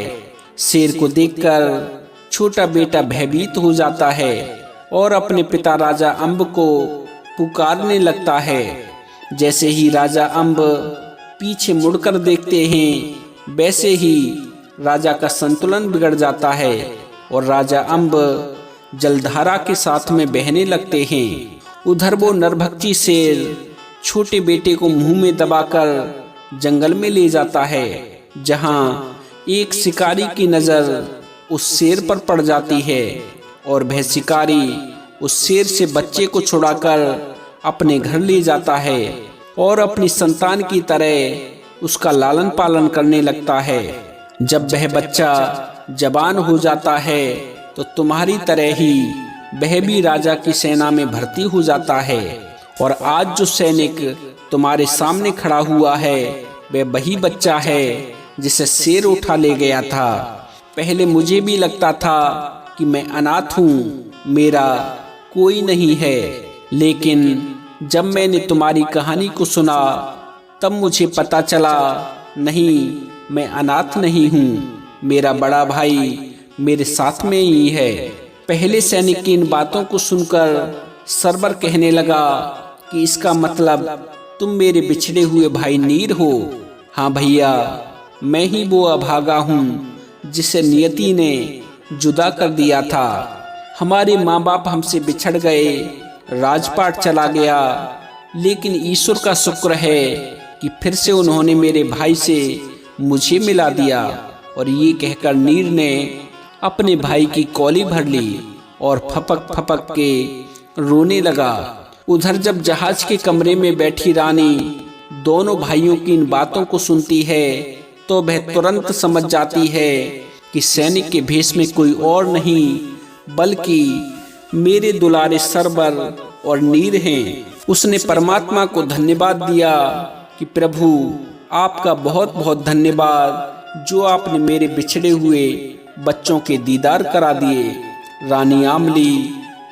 शेर को देखकर छोटा बेटा भयभीत हो जाता है और अपने पिता राजा अम्ब को पुकारने लगता है। जैसे ही राजा अम्ब पीछे मुड़कर देखते हैं, वैसे ही राजा का संतुलन बिगड़ जाता है और राजा अम्ब जलधारा के साथ में बहने लगते हैं। उधर वो नरभक्षी शेर छोटे बेटे को मुंह में दबाकर जंगल में ले जाता है, जहां एक शिकारी की नजर उस शेर पर पड़ जाती है और वह शिकारी उस शेर से बच्चे को छुड़ाकर अपने घर ले जाता है और अपनी संतान की तरह उसका लालन पालन करने लगता है। जब वह बच्चा जवान हो जाता है तो तुम्हारी तरह ही वह भी राजा की सेना में भर्ती हो जाता है। और आज जो सैनिक तुम्हारे सामने खड़ा हुआ है वह वही बच्चा है जिसे शेर उठा ले गया था। पहले मुझे भी लगता था कि मैं अनाथ हूँ, मेरा कोई नहीं है, लेकिन जब मैंने तुम्हारी कहानी को सुना तब मुझे पता चला नहीं, मैं अनाथ नहीं हूँ, मेरा बड़ा भाई मेरे साथ में ही है। पहले सैनिक की इन बातों को सुनकर सरवर कहने लगा कि इसका मतलब तुम मेरे बिछड़े हुए भाई नीर हो। हाँ भैया, मैं ही वो अभागा हूँ जिसे नियति ने जुदा कर दिया था। हमारे माँ बाप हमसे बिछड़ गए, राजपाट चला गया, लेकिन ईश्वर का शुक्र है कि फिर से उन्होंने मेरे भाई से मुझे मिला दिया। और ये कहकर नीर ने अपने भाई की कौली भर ली और फपक फपक के रोने लगा। उधर जब जहाज के कमरे में बैठी रानी दोनों भाइयों की इन बातों को सुनती है तो वह तुरंत समझ जाती है कि सैनिक के भेष में कोई और नहीं बल्कि मेरे दुलारे सरवर और नीर हैं। उसने परमात्मा को धन्यवाद दिया कि प्रभु आपका बहुत बहुत धन्यवाद जो आपने मेरे बिछड़े हुए बच्चों के दीदार करा दिए। रानी आमली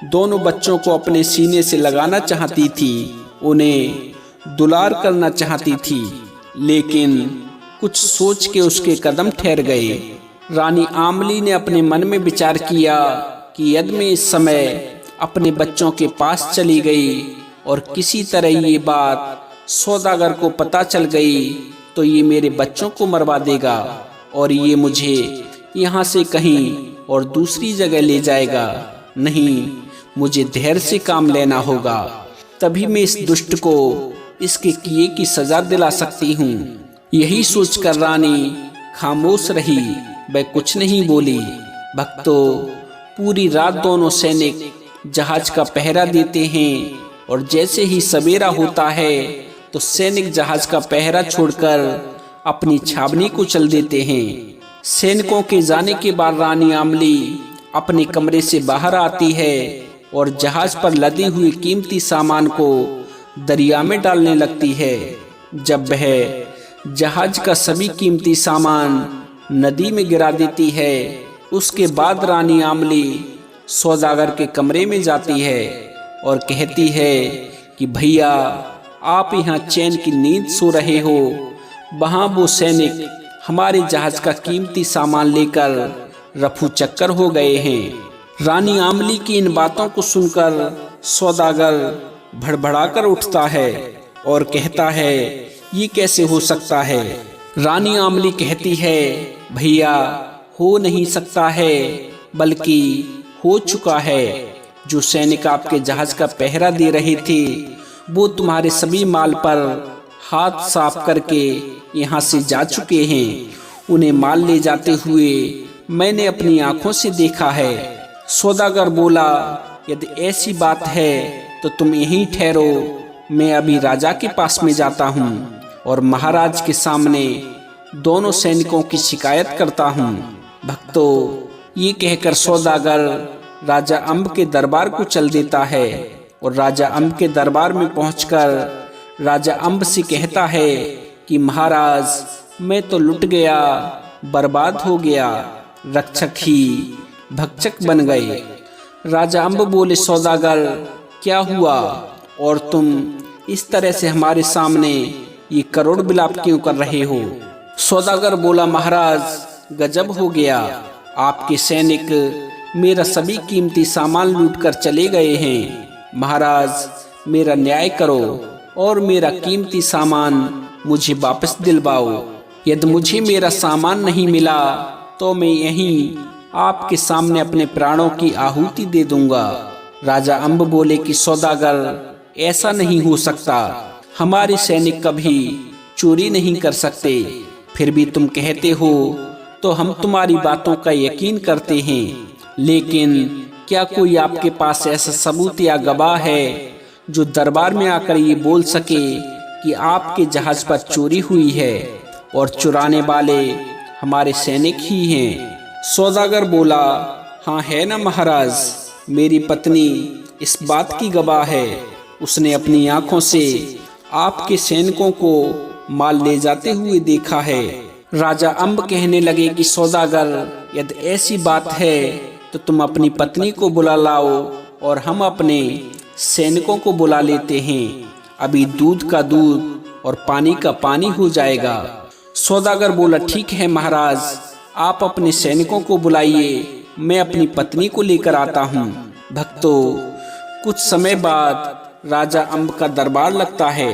दोनों बच्चों को अपने सीने से लगाना चाहती थी, उन्हें दुलार करना चाहती थी, लेकिन कुछ सोच के उसके कदम ठहर गए। रानी आमली ने अपने मन में विचार किया कि यदि मैं इस समय अपने बच्चों के पास चली गई और किसी तरह ये बात सौदागर को पता चल गई तो ये मेरे बच्चों को मरवा देगा और ये मुझे यहाँ से कहीं और दूसरी जगह ले जाएगा। नहीं, मुझे धैर्य से काम लेना होगा, तभी मैं इस दुष्ट को इसके किए की सजा दिला सकती हूँ। यही सोचकर रानी खामोश रही, वह कुछ नहीं बोली। भक्तों, पूरी रात दोनों सैनिक जहाज का पहरा देते हैं और जैसे ही सवेरा होता है तो सैनिक जहाज का पहरा छोड़कर अपनी छावनी को चल देते हैं। सैनिकों के जाने के बाद रानी आमली अपने कमरे से बाहर आती है और जहाज पर लदे हुए कीमती सामान को दरिया में डालने लगती है। जब वह जहाज का सभी कीमती सामान नदी में गिरा देती है, उसके बाद रानी आमली सौदागर के कमरे में जाती है और कहती है कि भैया, आप यहाँ चैन की नींद सो रहे हो, वहाँ वो सैनिक हमारे जहाज का कीमती सामान लेकर रफू चक्कर हो गए हैं। रानी आमली की इन बातों को सुनकर सौदागर भड़बड़ाकर उठता है और कहता है, ये कैसे हो सकता है। रानी आमली कहती है, भैया, हो नहीं सकता है, बल्कि हो चुका है। जो सैनिक आपके जहाज का पहरा दे रहे थे वो तुम्हारे सभी माल पर हाथ साफ करके यहाँ से जा चुके हैं। उन्हें माल ले जाते हुए मैंने अपनी आंखों से देखा है। सौदागर बोला, यदि ऐसी बात है तो तुम यहीं ठहरो, मैं अभी राजा के पास में जाता हूँ और महाराज के सामने दोनों सैनिकों की शिकायत करता हूँ। भक्तों, ये कहकर सौदागर राजा अम्ब के दरबार को चल देता है और राजा अम्ब के दरबार में पहुंचकर राजा अम्ब से कहता है कि महाराज, मैं तो लुट गया, बर्बाद हो गया, रक्षक ही भक्षक बन गए। राजा अम्ब बोले, सौदागर, क्या हुआ और तुम इस तरह से हमारे सामने ये करोड़ विलाप क्यों कर रहे हो। सौदागर बोला, महाराज, गजब हो गया, आपके सैनिक मेरा सभी कीमती सामान लूटकर चले गए हैं। महाराज, मेरा न्याय करो और मेरा कीमती सामान मुझे वापस दिलवाओ। यदि मुझे मेरा सामान नहीं मिला तो मैं यहीं आपके सामने अपने प्राणों की आहुति दे दूंगा। राजा अम्ब बोले कि सौदागर, ऐसा नहीं हो सकता, हमारे सैनिक कभी चोरी नहीं कर सकते। फिर भी तुम कहते हो तो हम तुम्हारी बातों का यकीन करते हैं, लेकिन क्या कोई आपके पास ऐसा सबूत या गवाह है जो दरबार में आकर ये बोल सके कि आपके जहाज पर चोरी हुई है और चुराने वाले हमारे सैनिक ही हैं? सौदागर बोला, हाँ है ना महाराज, मेरी पत्नी इस बात की गवाह है। उसने अपनी आंखों से आपके सैनिकों को माल ले जाते हुए देखा है। राजा अम्ब कहने लगे कि सौदागर, यदि ऐसी बात है तो तुम अपनी पत्नी को बुला लाओ और हम अपने सैनिकों को बुला लेते हैं। अभी दूध का दूध और पानी का पानी हो जाएगा। सौदागर बोला, ठीक है महाराज, आप अपने सैनिकों को बुलाइए, मैं अपनी पत्नी को लेकर आता हूँ। भक्तों, कुछ समय बाद राजा अम्ब का दरबार लगता है।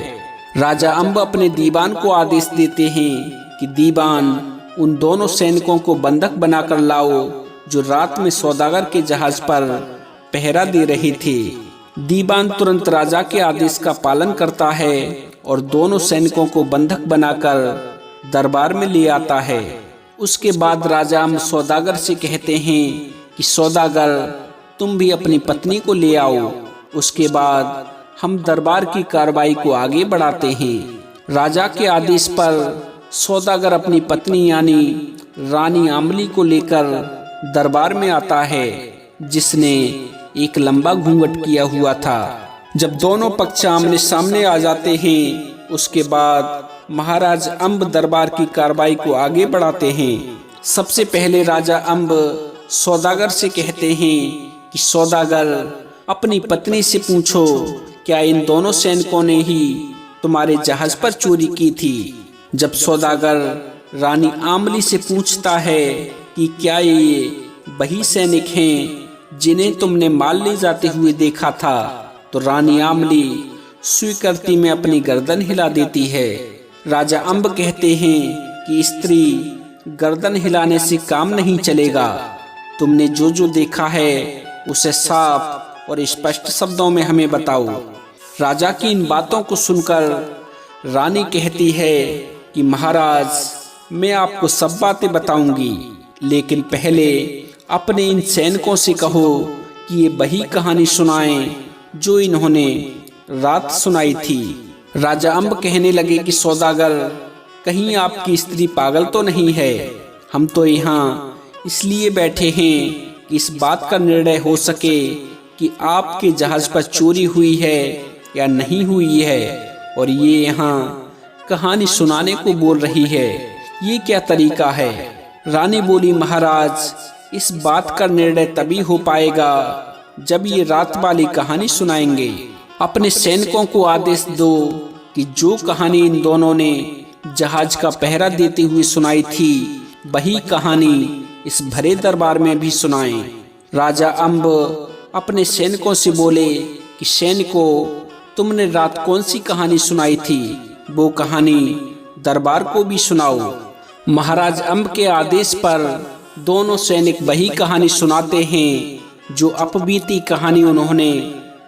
राजा अम्ब अपने दीवान को आदेश देते हैं कि दीवान, उन दोनों सैनिकों को बंधक बनाकर लाओ जो रात में सौदागर के जहाज पर पहरा दे रहे थे। दीवान तुरंत राजा के आदेश का पालन करता है और दोनों सैनिकों को बंधक बनाकर दरबार में ले आता है। उसके बाद राजा अम्ब सौदागर से कहते हैं कि सौदागर, तुम भी अपनी पत्नी को ले आओ। उसके बाद हम दरबार की कार्रवाई को आगे बढ़ाते हैं। राजा के आदेश पर सौदागर अपनी पत्नी यानी रानी आमली को लेकर दरबार में आता है, जिसने एक लंबा घूंघट किया हुआ था। जब दोनों पक्ष आमने सामने आ जाते हैं, उसके बाद महाराज अम्ब दरबार की कार्रवाई को आगे बढ़ाते हैं। सबसे पहले राजा अम्ब सौदागर से कहते हैं कि सौदागर, अपनी पत्नी से पूछो, क्या इन दोनों सैनिकों ने ही तुम्हारे जहाज पर चोरी की थी? जब सौदागर रानी आमली से पूछता है कि क्या ये वही सैनिक हैं जिन्हें तुमने माल ले जाते हुए देखा था, तो रानी आमली स्वीकृति में अपनी गर्दन हिला देती है। राजा अम्ब कहते हैं कि स्त्री गर्दन हिलाने से काम नहीं चलेगा, तुमने जो जो देखा है उसे साफ और स्पष्ट शब्दों में हमें बताओ। राजा की इन बातों को सुनकर रानी कहती है कि महाराज, मैं आपको सब बातें बताऊंगी, लेकिन पहले अपने इन सैनिकों से कहो कि ये वही कहानी सुनाएं जो इन्होंने रात सुनाई थी। राजा अम्ब कहने लगे कि सौदागर, कहीं आपकी स्त्री पागल तो नहीं है? हम तो यहाँ इसलिए बैठे हैं कि इस बात का निर्णय हो सके कि आपके जहाज पर चोरी हुई है या नहीं हुई है, और ये यहाँ कहानी सुनाने को बोल रही है। ये क्या तरीका है? रानी बोली, महाराज, इस बात का निर्णय तभी हो पाएगा जब ये रात वाली कहानी सुनाएंगे। अपने सैनिकों को आदेश दो कि जो कहानी इन दोनों ने जहाज का पहरा देते हुए सुनाई थी, वही कहानी इस भरे दरबार में भी सुनाएं। राजा अम्ब अपने सैनिकों से बोले कि सैनिकों, तुमने रात कौन सी कहानी सुनाई थी, वो कहानी दरबार को भी सुनाओ। महाराज अम्ब के आदेश पर दोनों सैनिक वही कहानी सुनाते हैं जो अपबीती कहानी उन्होंने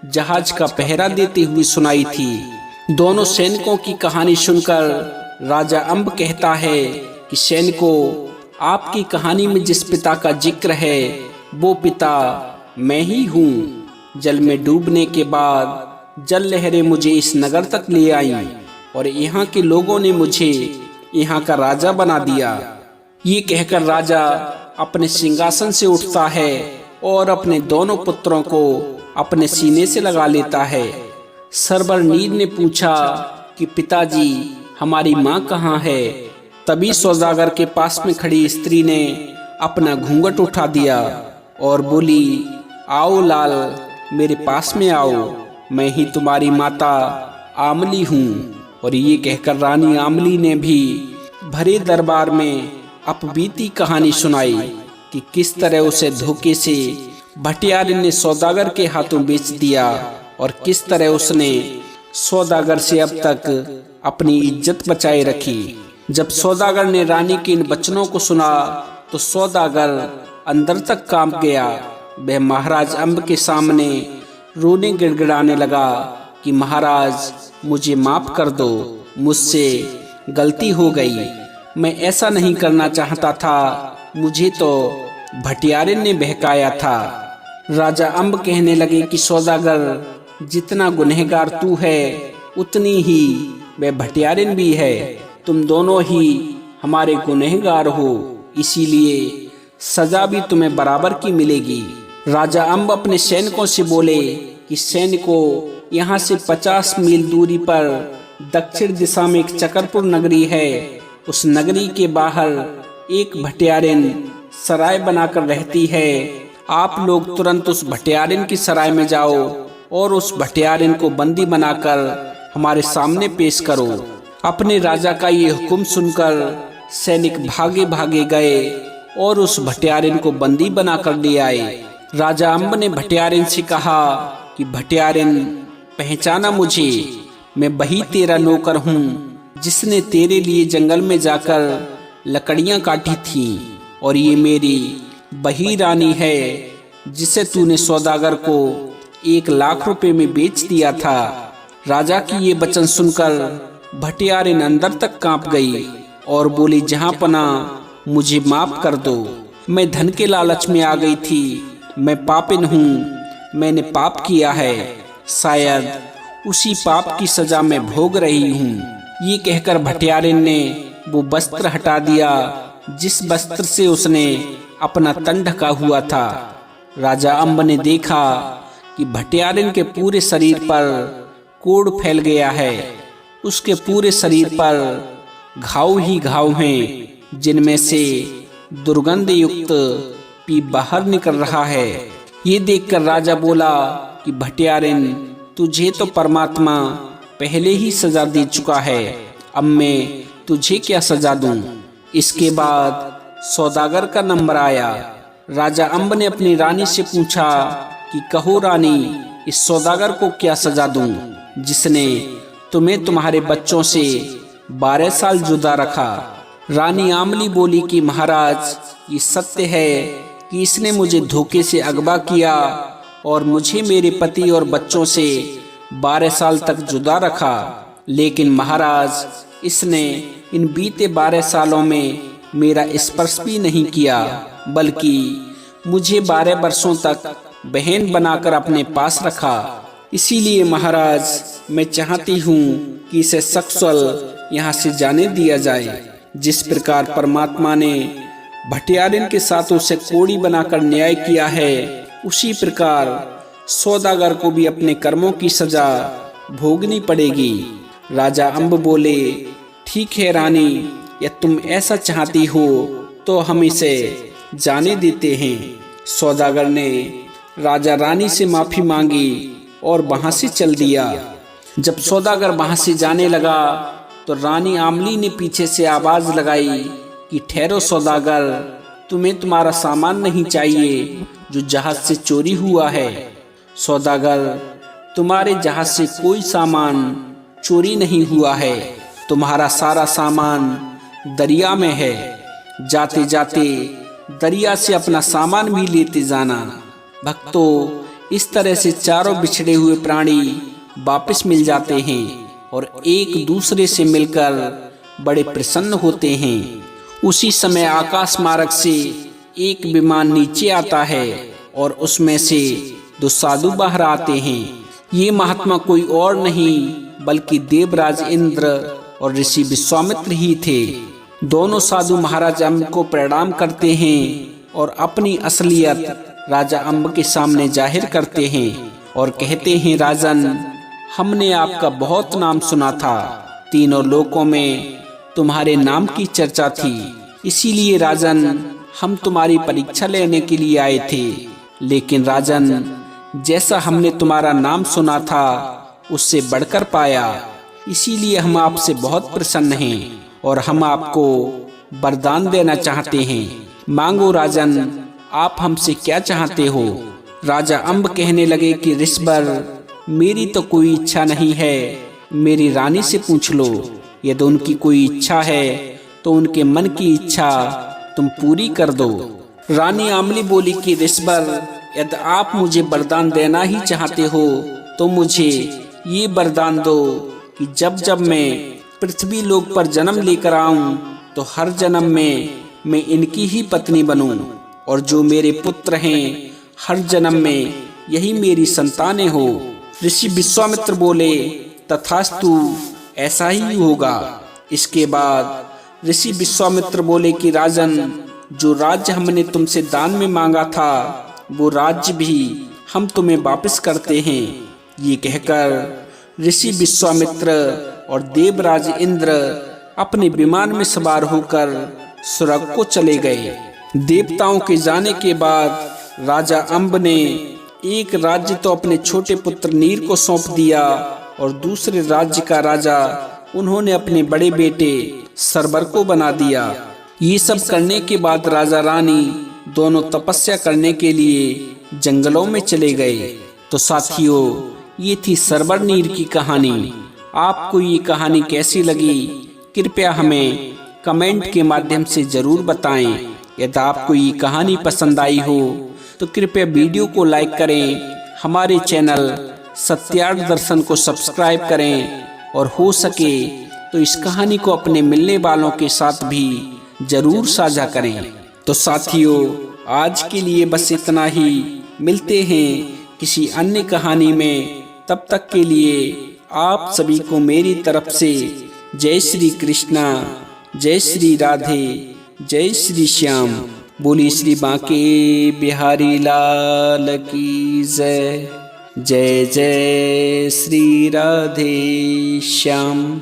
जहाज का पहरा देते हुए सुनाई थी। दोनों सैनिकों की कहानी सुनकर राजा अम्ब कहता है कि सैनिकों, आपकी कहानी में जिस पिता का जिक्र है वो पिता मैं ही हूँ। जल में डूबने के बाद जल लहरें मुझे इस नगर तक ले आईं और यहाँ के लोगों ने मुझे यहाँ का राजा बना दिया। ये कहकर राजा अपने सिंहासन से उठता है और अपने दोनों पुत्रों को अपने सीने से लगा लेता है। सरवर नीर ने पूछा कि पिताजी, हमारी माँ कहाँ है? तभी सौदागर के पास में खड़ी स्त्री ने अपना घूंघट उठा दिया और बोली, आओ लाल, मेरे पास में आओ, मैं ही तुम्हारी माता आमली हूँ। और ये कहकर रानी आमली ने भी भरे दरबार में अपबीती कहानी सुनाई कि किस तरह उसे धोखे से भटियारे ने सौदागर के हाथों बेच दिया और किस तरह उसने सौदागर से अब तक अपनी इज्जत बचाए रखी। जब सौदागर ने रानी के इन वचनों को सुना तो सौदागर अंदर तक कांप गया। वह महाराज अम्ब के सामने रोने गिड़गिड़ाने लगा कि महाराज मुझे माफ कर दो, मुझसे गलती हो गई, मैं ऐसा नहीं करना चाहता था, मुझे तो भटियारिन ने बहकाया था। राजा अम्ब कहने लगे कि सौदागर, जितना गुनहगार तू है उतनी ही वह भटियारिन भी है, तुम दोनों ही हमारे गुनहगार हो, इसीलिए सजा भी तुम्हें बराबर की मिलेगी। राजा अम्ब अपने सैनिकों से बोले कि सैनिकों, यहाँ से 50 मील दूरी पर दक्षिण दिशा में एक चकरपुर नगरी है, उस नगरी के बाहर एक भटियारिन सराय बनाकर रहती है। आप लोग तुरंत उस भटियारिन की सराय में जाओ और उस भटियारिन को बंदी बनाकर हमारे सामने पेश करो। अपने राजा का ये हुक्म सुनकर सैनिक भागे भागे गए और उस भटियारिन को बंदी बनाकर ले आए। राजा अम्ब ने भटियारिन से कहा कि भटियारिन, पहचाना मुझे, मैं वही तेरा नौकर हूँ जिसने तेरे लिए जंगल में जाकर लकड़ियाँ काटी थीं, और ये मेरी वही रानी है जिसे तूने सौदागर को 1 लाख रुपए में बेच दिया था। राजा की ये वचन सुनकर भटियारिन अंदर तक कांप गई और बोली, जहां पना, मुझे माफ कर दो, मैं धन के लालच में आ गई थी, मैं पापिन हूँ, मैंने पाप किया है, शायद उसी पाप की सजा मैं भोग रही हूँ। ये कहकर भटियारिन ने वो वस्त्र हटा दिया जिस वस्त्र से उसने अपना तन ढका हुआ था। राजा अम्ब ने देखा कि भटियारिन के पूरे शरीर पर कोढ़ फैल गया है, उसके पूरे शरीर पर घाव ही घाव हैं, जिनमें से दुर्गंध युक्त पी बाहर निकल रहा है। ये देखकर राजा बोला कि भटियारिन, तुझे तो परमात्मा पहले ही सजा दे चुका है, अब मैं तुझे क्या सजा दूं। इसके बाद सौदागर का नंबर आया। राजा अम्ब ने अपनी रानी से पूछा कि कहो रानी, इस सौदागर को क्या सजा दूं जिसने तुम्हें तुम्हारे बच्चों से 12 साल जुदा रखा। रानी आमली बोली कि महाराज, ये सत्य है कि इसने मुझे धोखे से अगवा किया और मुझे मेरे पति और बच्चों से 12 साल तक जुदा रखा, लेकिन महाराज, इसने इन बीते 12 सालों में मेरा स्पर्श भी नहीं किया, बल्कि मुझे 12 वर्षों तक बहन बनाकर अपने पास रखा। इसीलिए महाराज, मैं चाहती हूँ कि इसे सकुशल यहाँ से जाने दिया जाए। जिस प्रकार परमात्मा ने भटियारिन के साथ उसे कोड़ी बनाकर न्याय किया है, उसी प्रकार सौदागर को भी अपने कर्मों की सजा भोगनी पड़ेगी। राजा अम्ब बोले, ठीक है रानी, या तुम ऐसा चाहती हो तो हम इसे जाने देते हैं। सौदागर ने राजा रानी से माफी मांगी और वहां से चल दिया। जब सौदागर वहां से जाने लगा तो रानी आमली ने पीछे से आवाज लगाई कि ठहरो सौदागर, तुम्हें तुम्हारा सामान नहीं चाहिए जो जहाज से चोरी हुआ है। सौदागर, तुम्हारे जहाज से कोई सामान चोरी नहीं हुआ है, तुम्हारा सारा सामान दरिया में है, जाते जाते दरिया से अपना सामान भी लेते जाना। भक्तों, इस तरह से चारों बिछड़े हुए प्राणी वापस मिल जाते हैं और एक दूसरे से मिलकर बड़े प्रसन्न होते हैं। उसी समय आकाश मार्ग से एक विमान नीचे आता है और उसमें से 2 साधु बाहर आते हैं। ये महात्मा कोई और नहीं बल्कि देवराज इंद्र और ऋषि विश्वामित्र ही थे। दोनों साधु महाराज अम्ब को प्रणाम करते हैं और अपनी असलियत राजा अम्ब के सामने जाहिर करते हैं और कहते हैं, राजन, हमने आपका बहुत नाम सुना था, तीनों लोकों में तुम्हारे नाम की चर्चा थी, इसीलिए राजन हम तुम्हारी परीक्षा लेने के लिए आए थे। लेकिन राजन, जैसा हमने तुम्हारा नाम सुना था उससे बढ़कर पाया, इसीलिए हम आपसे बहुत प्रसन्न हैं और हम आपको वरदान देना चाहते हैं। मांगो राजन, आप हमसे क्या चाहते हो। राजा अम्ब कहने लगे कि ऋषभर, मेरी तो कोई इच्छा नहीं है, मेरी रानी से पूछ लो, यदि उनकी कोई इच्छा है तो उनके मन की इच्छा तुम पूरी कर दो। रानी आमली बोली कि ऋषभर, यदि आप मुझे वरदान देना ही चाहते हो तो मुझे ये वरदान दो कि जब जब मैं पृथ्वी लोक पर जन्म लेकर आऊं तो हर जन्म में मैं इनकी ही पत्नी बनूं, और जो मेरे पुत्र हैं हर जन्म में यही मेरी संतानें हो। ऋषि विश्वामित्र बोले, तथास्तु, ऐसा ही होगा। इसके बाद ऋषि विश्वामित्र बोले कि राजन, जो राज्य हमने तुमसे दान में मांगा था वो राज्य भी हम तुम्हें वापस करते हैं। ये कहकर ऋषि विश्वामित्र और देवराज इंद्र अपने विमान में सवार होकर स्वर्ग को चले गए। देवताओं के जाने के बाद राजा अम्ब ने एक राज्य तो अपने छोटे पुत्र नीर को सौंप दिया और दूसरे राज्य का राजा उन्होंने अपने बड़े बेटे सरबर को बना दिया। ये सब करने के बाद राजा रानी दोनों तपस्या करने के लिए जंगलों में चले गए। तो साथियों, ये थी सरबर नीर की कहानी। आपको ये कहानी कैसी लगी कृपया हमें कमेंट के माध्यम से जरूर बताएं। यदि आपको ये कहानी पसंद आई हो तो कृपया वीडियो को लाइक करें, हमारे चैनल सत्यार्थ दर्शन को सब्सक्राइब करें और हो सके तो इस कहानी को अपने मिलने वालों के साथ भी जरूर साझा करें। तो साथियों, आज के लिए बस इतना ही। मिलते हैं किसी अन्य कहानी में। तब तक के लिए आप सभी को मेरी तरफ से जय श्री कृष्णा, जय श्री राधे, जय श्री श्याम। बोली श्री बांके बिहारी लाल की जय। जय जय श्री राधे श्याम।